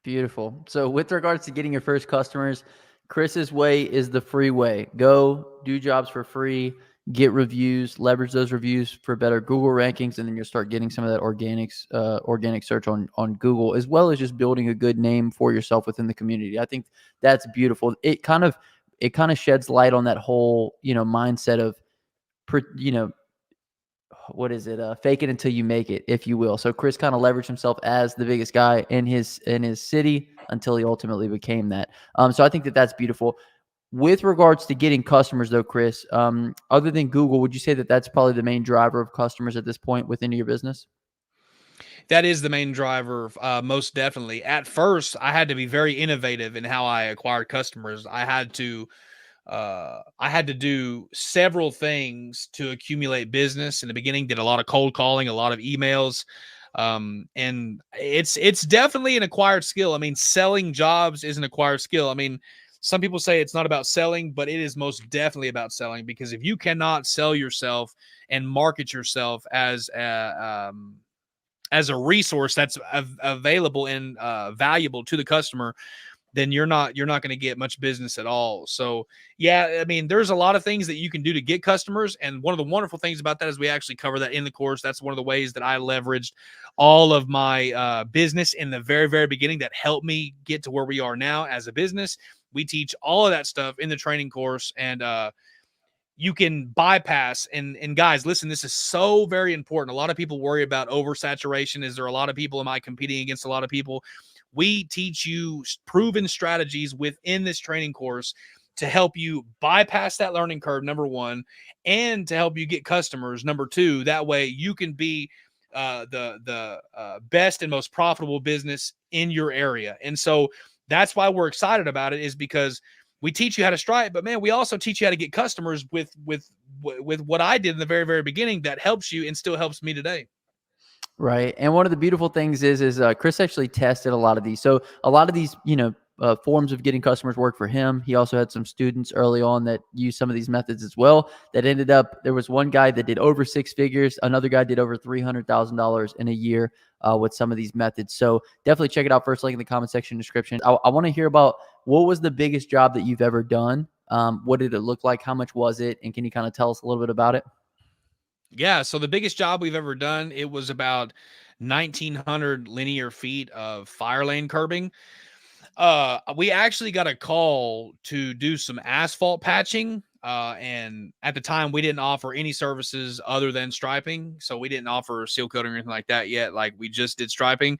Beautiful. So with regards to getting your first customers, Chris's way is the free way. Go do jobs for free, get reviews, leverage those reviews for better Google rankings, and then you'll start getting some of that organic search on Google, as well as just building a good name for yourself within the community. I think that's beautiful. It kind of sheds light on that whole, mindset of, what is it? Fake it until you make it, if you will. So Chris kind of leveraged himself as the biggest guy in his city until he ultimately became that. So I think that that's beautiful. With regards to getting customers, though, Chris, other than Google, would you say that that's probably the main driver of customers at this point within your business? That is the main driver, most definitely. At first, I had to be very innovative in how I acquired customers. I had to do several things to accumulate business. In the beginning, did a lot of cold calling, a lot of emails, and it's definitely an acquired skill. I mean, selling jobs is an acquired skill. I mean, some people say it's not about selling, but it is most definitely about selling, because if you cannot sell yourself and market yourself as a resource that's available and valuable to the customer, then you're not going to get much business at all. So yeah, I mean, there's a lot of things that you can do to get customers, and one of the wonderful things about that is we actually cover that in the course. That's one of the ways that I leveraged all of my business in the very, very beginning that helped me get to where we are now as a business. We teach all of that stuff in the training course, and you can bypass, and guys, listen, this is so very important. A lot of people worry about oversaturation. Is there a lot of people? Am I competing against a lot of people? We teach you proven strategies within this training course to help you bypass that learning curve, number one, and to help you get customers, number two. That way you can be the best and most profitable business in your area. And so that's why we're excited about it, is because we teach you how to stripe, but man, we also teach you how to get customers with what I did in the very, very beginning that helps you and still helps me today. Right. And one of the beautiful things is Chris actually tested a lot of these. So a lot of these, forms of getting customers work for him. He also had some students early on that used some of these methods as well. That ended up, there was one guy that did over six figures. Another guy did over $300,000 in a year with some of these methods. So definitely check it out. First link in the comment section description. I want to hear about, what was the biggest job that you've ever done? What did it look like? How much was it? And can you kind of tell us a little bit about it? Yeah, so the biggest job we've ever done, it was about 1,900 linear feet of fire lane curbing. We actually got a call to do some asphalt patching. And at the time, we didn't offer any services other than striping. So we didn't offer seal coating or anything like that yet. Like, we just did striping.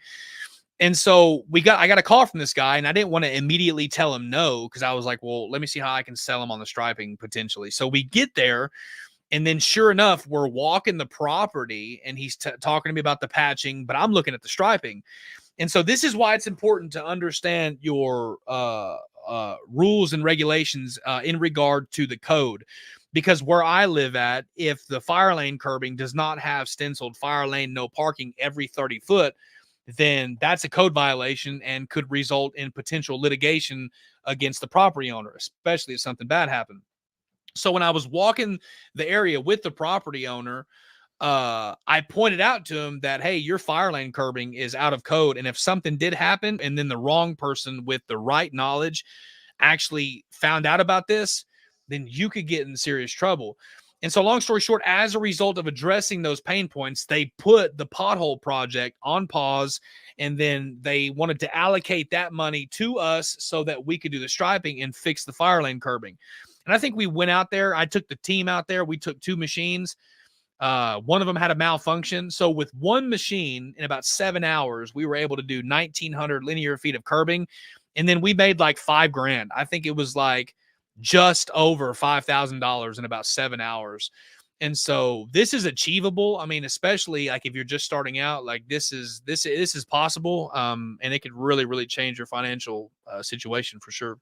And so I got a call from this guy, and I didn't want to immediately tell him no, because I was like, well, let me see how I can sell him on the striping potentially. So we get there, and then sure enough, we're walking the property, and he's talking to me about the patching, but I'm looking at the striping. And so this is why it's important to understand your rules and regulations in regard to the code. Because where I live at, if the fire lane curbing does not have stenciled fire lane, no parking every 30 foot, then that's a code violation and could result in potential litigation against the property owner, especially if something bad happened. So when I was walking the area with the property owner, I pointed out to him that, hey, your fire lane curbing is out of code. And if something did happen and then the wrong person with the right knowledge actually found out about this, then you could get in serious trouble. And so, long story short, as a result of addressing those pain points, they put the pothole project on pause, and then they wanted to allocate that money to us so that we could do the striping and fix the fire lane curbing. And I think we went out there. I took the team out there. We took two machines. One of them had a malfunction. So with one machine in about 7 hours, we were able to do 1,900 linear feet of curbing. And then we made like $5,000. I think it was like just over $5,000 in about 7 hours. And so this is achievable. I mean, especially like if you're just starting out, like this is possible. And it could really, really change your financial situation for sure.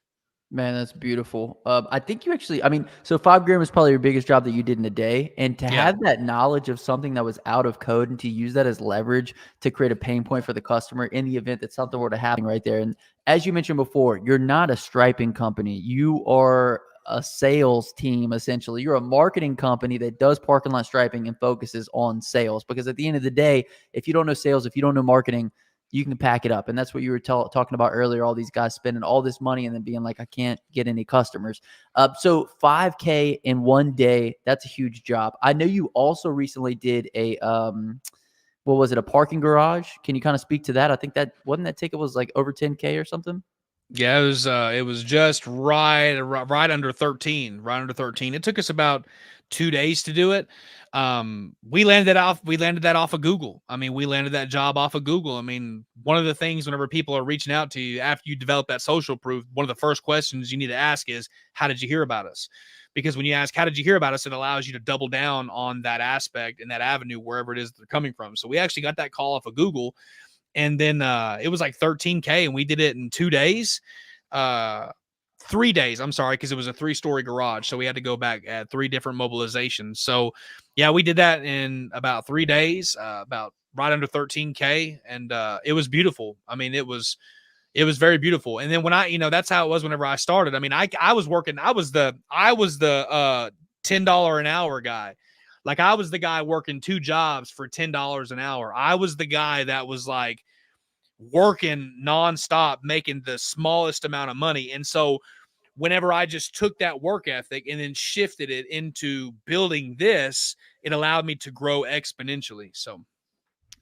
Man, that's beautiful. I think you actually, I mean, so $5,000 was probably your biggest job that you did in a day. And to Yeah. have that knowledge of something that was out of code and to use that as leverage to create a pain point for the customer in the event that something were to happen right there. And as you mentioned before, you're not a striping company. You are a sales team, essentially. You're a marketing company that does parking lot striping and focuses on sales. Because at the end of the day, if you don't know sales, if you don't know marketing, you can pack it up. And that's what you were talking about earlier, all these guys spending all this money and then being like, I can't get any customers. So 5K in one day, that's a huge job. I know you also recently did a, what was it, a parking garage? Can you kind of speak to that? I think that, wasn't that ticket was like over 10K or something? Yeah, it was just right under 13, right under 13. It took us about 2 days to do it. We landed that off of Google. I mean, we landed that job off of Google. I mean, one of the things whenever people are reaching out to you after you develop that social proof, one of the first questions you need to ask is, how did you hear about us? Because when you ask, how did you hear about us, it allows you to double down on that aspect and that avenue, wherever it is they're coming from. So we actually got that call off of Google, and then it was like 13K, and we did it in 2 days. 3 days, I'm sorry, because it was a 3-story garage, so we had to go back at 3 different mobilizations. So yeah, we did that in about 3 days, about right under 13K, and it was beautiful. I mean, it was very beautiful. And then when that's how it was whenever I started. I mean, I was working, I was the $10 an hour guy. Like, I was the guy working 2 jobs for $10 an hour. I was the guy that was like working nonstop, making the smallest amount of money. And so whenever I just took that work ethic and then shifted it into building this, it allowed me to grow exponentially. So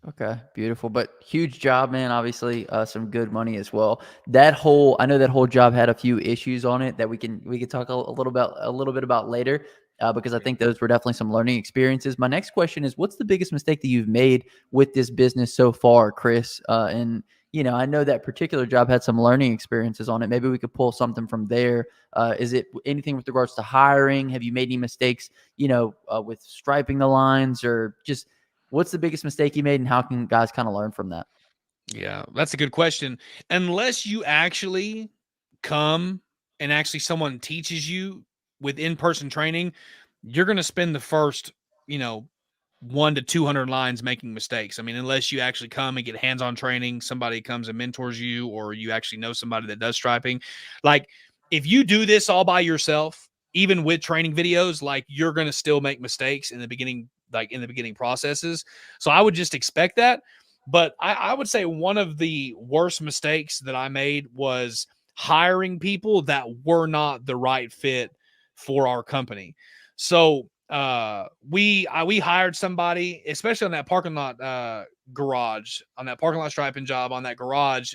Okay, beautiful, but huge job, man. Obviously, some good money as well. I know that whole job had a few issues on it that we can talk a little bit about later, because I think those were definitely some learning experiences. My next question is, what's the biggest mistake that you've made with this business so far, Chris? And I know that particular job had some learning experiences on it. Maybe we could pull something from there. Is it anything with regards to hiring? Have you made any mistakes, with striping the lines, or just what's the biggest mistake you made, and how can guys kind of learn from that? yeah, that's a good question. Unless you actually come and actually someone teaches you with in-person training, you're going to spend the first, 1 to 200 lines making mistakes. I mean, unless you actually come and get hands-on training, somebody comes and mentors you, or you actually know somebody that does striping. Like, if you do this all by yourself, even with training videos, like, you're going to still make mistakes in the beginning, like in the beginning processes. So I would just expect that. But I would say one of the worst mistakes that I made was hiring people that were not the right fit for our company. So we hired somebody, especially on that parking lot garage, on that parking lot striping job, on that garage.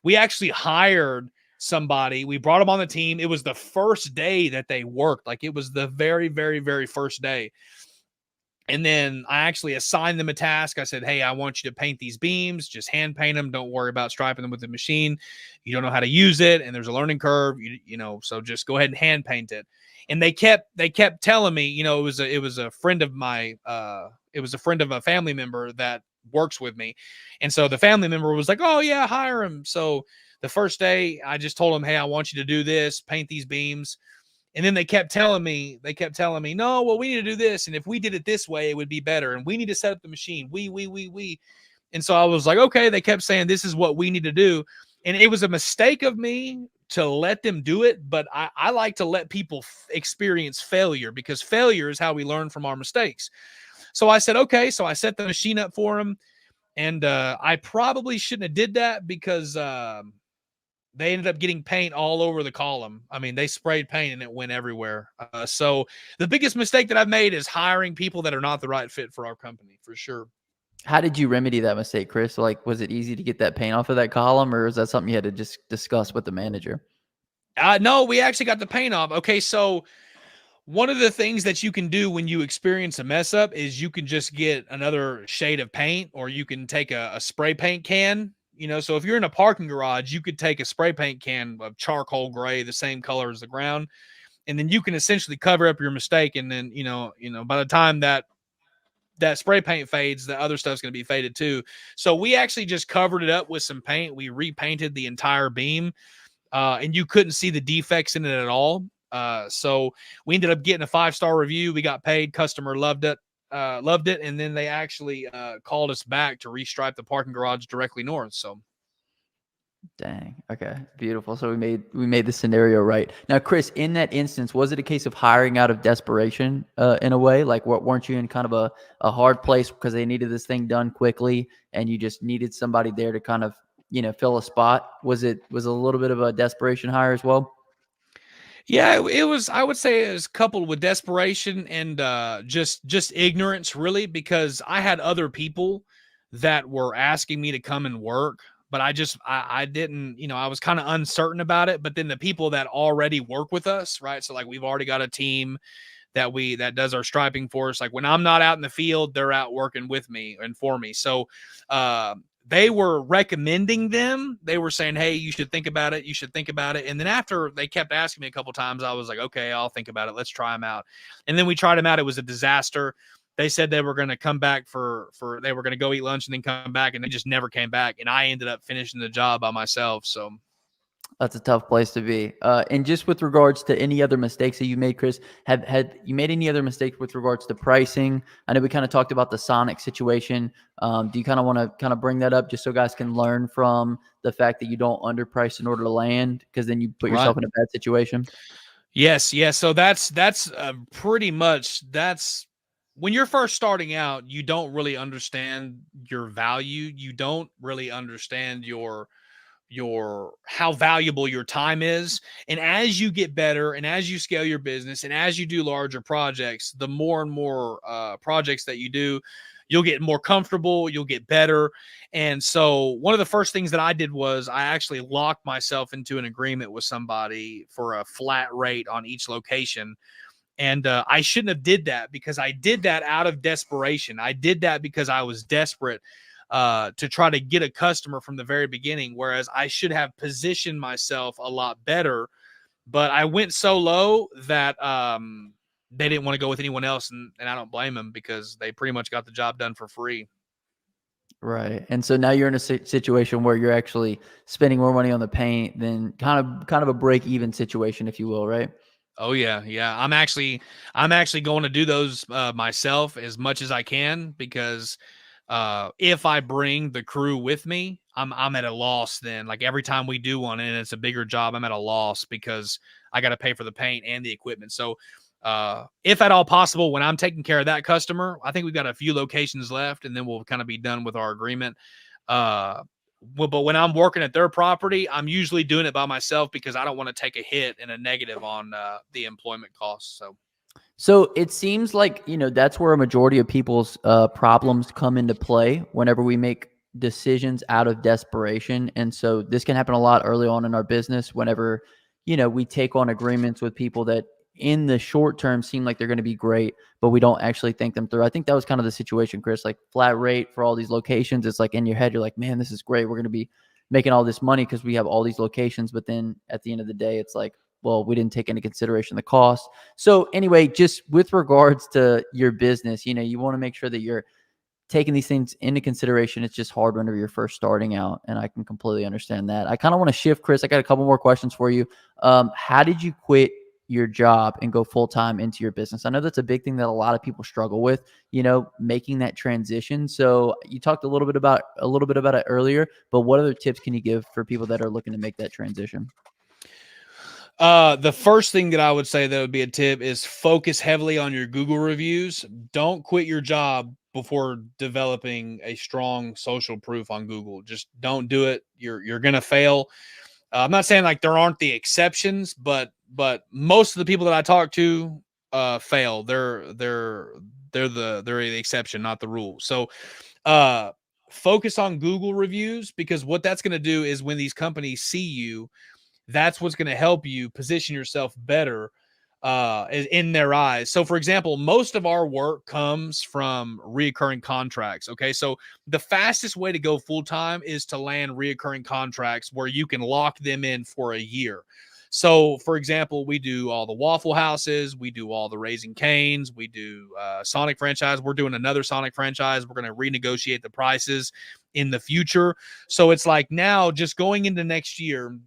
We actually hired somebody. We brought them on the team. It was the first day that they worked. Like, it was the very, very, very first day. And then I actually assigned them a task. I said, hey, I want you to paint these beams. Just hand paint them. Don't worry about striping them with the machine. You don't know how to use it, and there's a learning curve. So just go ahead and hand paint it. And they kept telling me, it was a friend of a family member that works with me. And so the family member was like, oh yeah, hire him. So the first day I just told him, hey, I want you to do this, paint these beams. And then they kept telling me, no, well, we need to do this. And if we did it this way, it would be better. And we need to set up the machine. We. And so I was like, okay, they kept saying, this is what we need to do. And it was a mistake of me to let them do it. But I like to let people experience failure, because failure is how we learn from our mistakes. So I said, okay. So I set the machine up for them. And I probably shouldn't have did that, because they ended up getting paint all over the column. I mean, they sprayed paint and it went everywhere. So the biggest mistake that I've made is hiring people that are not the right fit for our company, for sure. How did you remedy that mistake, Chris? Like, was it easy to get that paint off of that column, or is that something you had to just discuss with the manager? No, we actually got the paint off. Okay, so one of the things that you can do when you experience a mess up is you can just get another shade of paint, or you can take a spray paint can. So if you're in a parking garage, you could take a spray paint can of charcoal gray, the same color as the ground, and then you can essentially cover up your mistake. And then, by the time that spray paint fades, the other stuff's going to be faded too. So we actually just covered it up with some paint. We repainted the entire beam, and you couldn't see the defects in it at all. So we ended up getting a 5-star review. We got paid. Customer loved it. And then they actually called us back to restripe the parking garage directly north. So Dang. Okay. Beautiful. So we made the scenario right. Now, Chris, in that instance, was it a case of hiring out of desperation, in a way? Like, weren't you in kind of a hard place because they needed this thing done quickly, and you just needed somebody there to kind of, fill a spot? Was a little bit of a desperation hire as well? yeah, it was. I would say it was coupled with desperation and just ignorance, really, because I had other people that were asking me to come and work. but I didn't, I was kind of uncertain about it. But then the people that already work with us, right? So like we've already got a team that does our striping for us. Like when I'm not out in the field, they're out working with me and for me. So they were recommending them. They were saying, hey, you should think about it. You should think about it. And then after they kept asking me a couple times, I was like, okay, I'll think about it. Let's try them out. And then we tried them out. It was a disaster. They said they were going to come back they were going to go eat lunch and then come back, and they just never came back. And I ended up finishing the job by myself. So That's a tough place to be. And just with regards to any other mistakes that you made, Chris, had you made any other mistakes with regards to pricing? I know we kind of talked about the Sonic situation. Do you kind of want to kind of bring that up just so guys can learn from the fact that you don't underprice in order to land, because then you put yourself in a bad situation? Yes. So that's pretty much when you're first starting out, you don't really understand your value. You don't really understand your how valuable your time is. And as you get better and as you scale your business and as you do larger projects, the more and more projects that you do, you'll get more comfortable, you'll get better. And so one of the first things that I did was I actually locked myself into an agreement with somebody for a flat rate on each location. And I shouldn't have did that, because I did that out of desperation. I did that because I was desperate to try to get a customer from the very beginning, whereas I should have positioned myself a lot better. But I went so low that they didn't want to go with anyone else, and I don't blame them, because they pretty much got the job done for free. Right. And so now you're in a situation where you're actually spending more money on the paint than kind of a break-even situation, if you will, right? Oh yeah. I'm actually going to do those myself as much as I can, because if I bring the crew with me, I'm at a loss then. Like every time we do one and it's a bigger job, I'm at a loss because I got to pay for the paint and the equipment. So if at all possible, when I'm taking care of that customer, I think we've got a few locations left, and then we'll kind of be done with our agreement. But when I'm working at their property, I'm usually doing it by myself, because I don't want to take a hit and a negative on the employment costs. So it seems like, that's where a majority of people's problems come into play whenever we make decisions out of desperation. And so this can happen a lot early on in our business whenever, we take on agreements with people that in the short term seem like they're going to be great, but we don't actually think them through. I think that was kind of the situation, Chris, like flat rate for all these locations. It's like in your head, you're like, man, this is great. We're going to be making all this money because we have all these locations. But then at the end of the day, it's like, well, we didn't take into consideration the cost. So anyway, just with regards to your business, you want to make sure that you're taking these things into consideration. It's just hard whenever you're first starting out, and I can completely understand that. I kind of want to shift, Chris. I got a couple more questions for you. How did you quit your job and go full-time into your business? I know that's a big thing that a lot of people struggle with, making that transition. So you talked a little bit about it earlier, but what other tips can you give for people that are looking to make that transition? The first thing that I would say that would be a tip is focus heavily on your Google reviews. Don't quit your job before developing a strong social proof on Google. Just don't do it. You're going to fail. I'm not saying like there aren't the exceptions, but most of the people that I talk to fail. They're the exception, not the rule. So focus on Google reviews, because what that's going to do is when these companies see you, that's what's going to help you position yourself better in their eyes. So for example, most of our work comes from reoccurring contracts. Okay. So the fastest way to go full-time is to land reoccurring contracts where you can lock them in for a year. So for example, we do all the Waffle Houses, we do all the Raising Canes, we do Sonic franchise. We're doing another Sonic franchise. We're going to renegotiate the prices in the future. So it's like now just going into next year,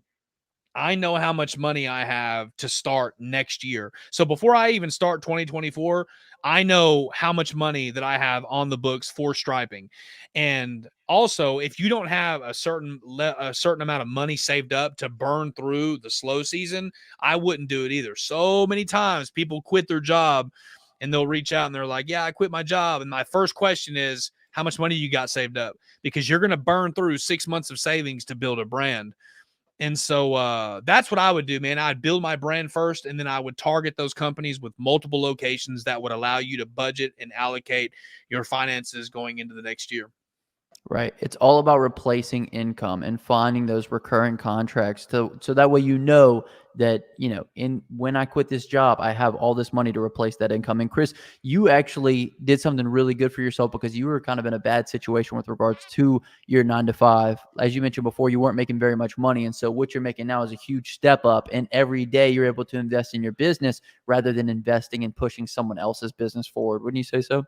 I know how much money I have to start next year. So before I even start 2024, I know how much money that I have on the books for striping. And also, if you don't have a certain amount of money saved up to burn through the slow season, I wouldn't do it either. So many times people quit their job and they'll reach out and they're like, yeah, I quit my job. And my first question is, how much money you got saved up? Because you're going to burn through 6 months of savings to build a brand. And so that's what I would do, man. I'd build my brand first, and then I would target those companies with multiple locations that would allow you to budget and allocate your finances going into the next year. Right. It's all about replacing income and finding those recurring contracts so that way you know that, in when I quit this job, I have all this money to replace that income. And Chris, you actually did something really good for yourself because you were kind of in a bad situation with regards to your 9 to 5. As you mentioned before, you weren't making very much money. And so what you're making now is a huge step up. And every day you're able to invest in your business rather than investing and pushing someone else's business forward. Wouldn't you say so?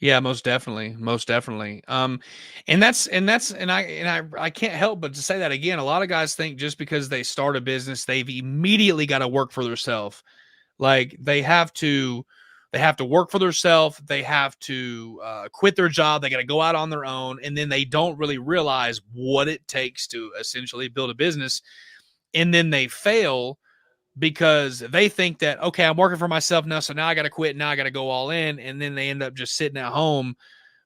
Yeah, most definitely, most definitely. And I can't help but to say that again. A lot of guys think just because they start a business, they've immediately got to work for themselves. Like they have to work for themselves. They have to quit their job. They got to go out on their own, and then they don't really realize what it takes to essentially build a business. And then they fail because they think that, okay, I'm working for myself now, so now I got to quit. Now I got to go all in, and then they end up just sitting at home,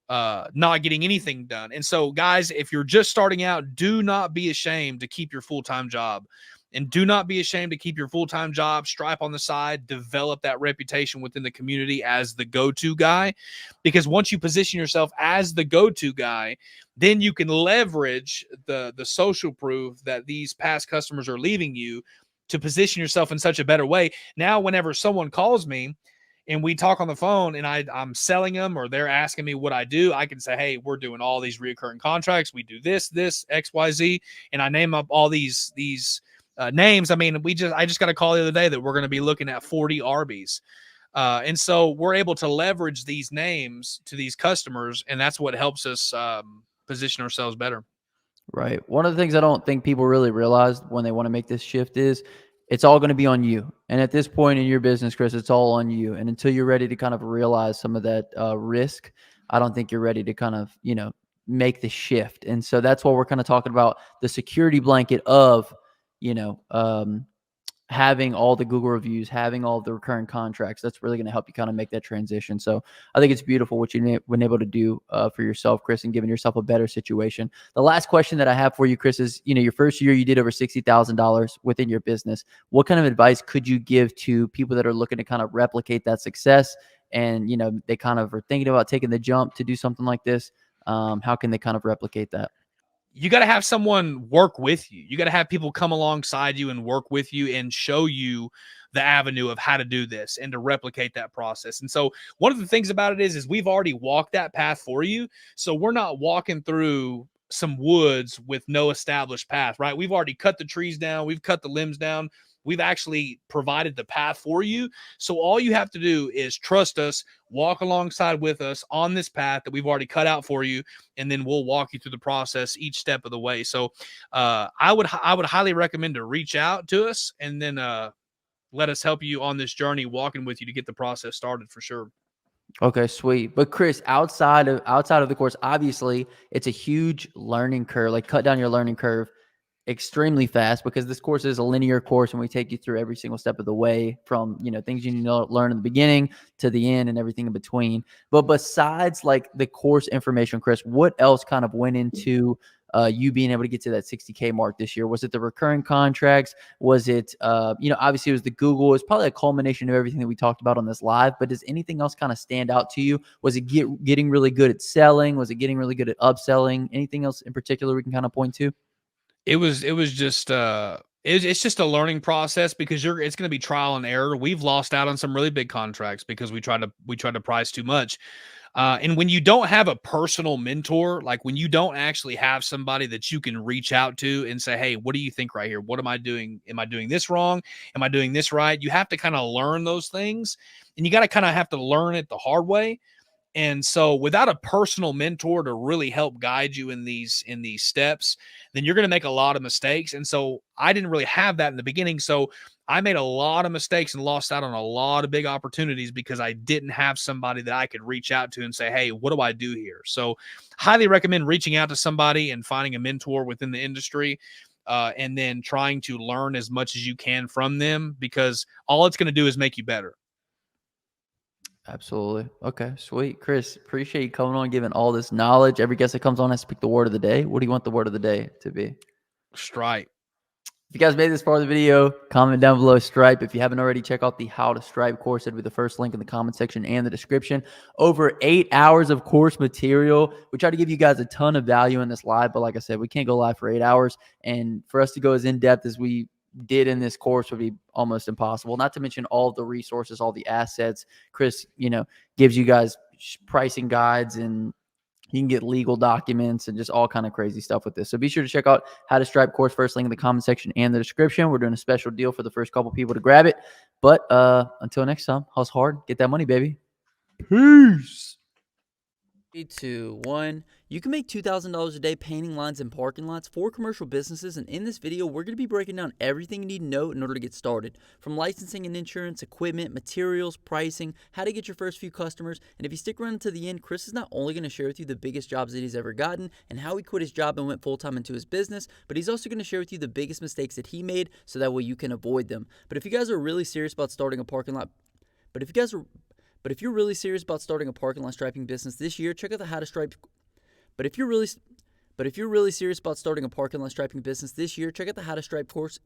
not getting anything done. And so, guys, if you're just starting out, do not be ashamed to keep your full-time job. And do not be ashamed to keep your full-time job, stripe on the side, develop that reputation within the community as the go-to guy. Because once you position yourself as the go-to guy, then you can leverage the social proof that these past customers are leaving you to position yourself in such a better way. Now, whenever someone calls me and we talk on the phone and I'm selling them or they're asking me what I do, I can say, hey, we're doing all these recurring contracts. We do this, XYZ. And I name up all these names. I mean, I just got a call the other day that we're going to be looking at 40 Arby's. And so we're able to leverage these names to these customers. And that's what helps us position ourselves better. Right. One of the things I don't think people really realize when they want to make this shift is it's all going to be on you. And at this point in your business, Chris, it's all on you. And until you're ready to kind of realize some of that risk, I don't think you're ready to kind of, make the shift. And so that's what we're kind of talking about, the security blanket of, you know, um, having all the Google reviews, having all the recurring contracts. That's really going to help you kind of make that transition. So I think it's beautiful what you've been able to do for yourself, Chris, and giving yourself a better situation. The last question that I have for you, Chris, is, your first year you did over $60,000 within your business. What kind of advice could you give to people that are looking to kind of replicate that success? And, they kind of are thinking about taking the jump to do something like this. How can they kind of replicate that? You got to have someone work with you. You got to have people come alongside you and work with you and show you the avenue of how to do this and to replicate that process. And so one of the things about it is we've already walked that path for you. So we're not walking through some woods with no established path, right? We've already cut the trees down. We've cut the limbs down. We've actually provided the path for you. So all you have to do is trust us, walk alongside with us on this path that we've already cut out for you, and then we'll walk you through the process each step of the way. So I would highly recommend to reach out to us and then let us help you on this journey, walking with you to get the process started for sure. Okay, sweet. But Chris, outside of the course, obviously it's a huge learning curve. Like, cut down your learning curve extremely fast, because this course is a linear course and we take you through every single step of the way, from things you need to learn in the beginning to the end and everything in between. But besides like the course information, Chris, what else kind of went into you being able to get to that 60K mark this year? Was it the recurring contracts? Was it obviously it was the Google? It's probably a culmination of everything that we talked about on this live. But does anything else kind of stand out to you? Was it getting really good at selling? Was it getting really good at upselling? Anything else in particular we can kind of point to? It was just it's just a learning process, because it's going to be trial and error. We've lost out on some really big contracts because we tried to price too much. And when you don't have a personal mentor, like when you don't actually have somebody that you can reach out to and say, hey, what do you think right here? What am I doing? Am I doing this wrong? Am I doing this right? You have to kind of learn those things, and you got to kind of have to learn it the hard way. And so without a personal mentor to really help guide you in these steps, then you're going to make a lot of mistakes. And so I didn't really have that in the beginning. So I made a lot of mistakes and lost out on a lot of big opportunities because I didn't have somebody that I could reach out to and say, hey, what do I do here? So highly recommend reaching out to somebody and finding a mentor within the industry. And then trying to learn as much as you can from them, because all it's going to do is make you better. Absolutely. Okay, sweet. Chris, appreciate you coming on, giving all this knowledge. Every guest that comes on has to pick the word of the day. What do you want the word of the day to be? Stripe. If you guys made this far of the video, comment down below Stripe. If you haven't already, check out the How to Stripe course. It'll be the first link in the comment section and the description. Over 8 hours of course material. We try to give you guys a ton of value in this live, but like I said, we can't go live for 8 hours. And for us to go as in-depth as we did in this course would be almost impossible. Not to mention all the resources, all the assets. Chris, gives you guys pricing guides, and you can get legal documents and just all kind of crazy stuff with this. So be sure to check out How to Stripe course, first link in the comment section and the description. We're doing a special deal for the first couple people to grab it. But until next time, hustle hard, get that money, baby. Peace. 3, 2, 1. You can make $2,000 a day painting lines in parking lots for commercial businesses, and in this video, we're going to be breaking down everything you need to know in order to get started. From licensing and insurance, equipment, materials, pricing, how to get your first few customers, and if you stick around to the end, Chris is not only going to share with you the biggest jobs that he's ever gotten and how he quit his job and went full-time into his business, but he's also going to share with you the biggest mistakes that he made so that way you can avoid them. But if you guys are really serious about starting a parking lot, but if you're really serious about starting a parking lot striping business this year, check out the How to Stripe. But if you're really serious about starting a parking lot striping business this year, check out the How to Stripe course.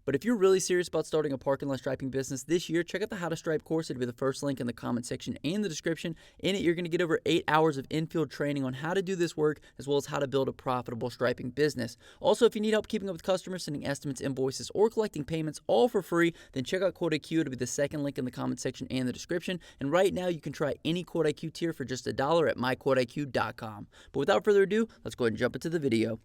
But if you're really serious about starting a parking lot striping business this year, check out the How to Stripe course. It'll be the first link in the comment section and the description. In it, you're going to get over 8 hours of in-field training on how to do this work, as well as how to build a profitable striping business. Also, if you need help keeping up with customers, sending estimates, invoices, or collecting payments, all for free, then check out Quote IQ. It'll be the second link in the comment section and the description. And right now, you can try any Quote IQ tier for just $1 at myquoteiq.com. But without further ado, let's go ahead and jump into the video.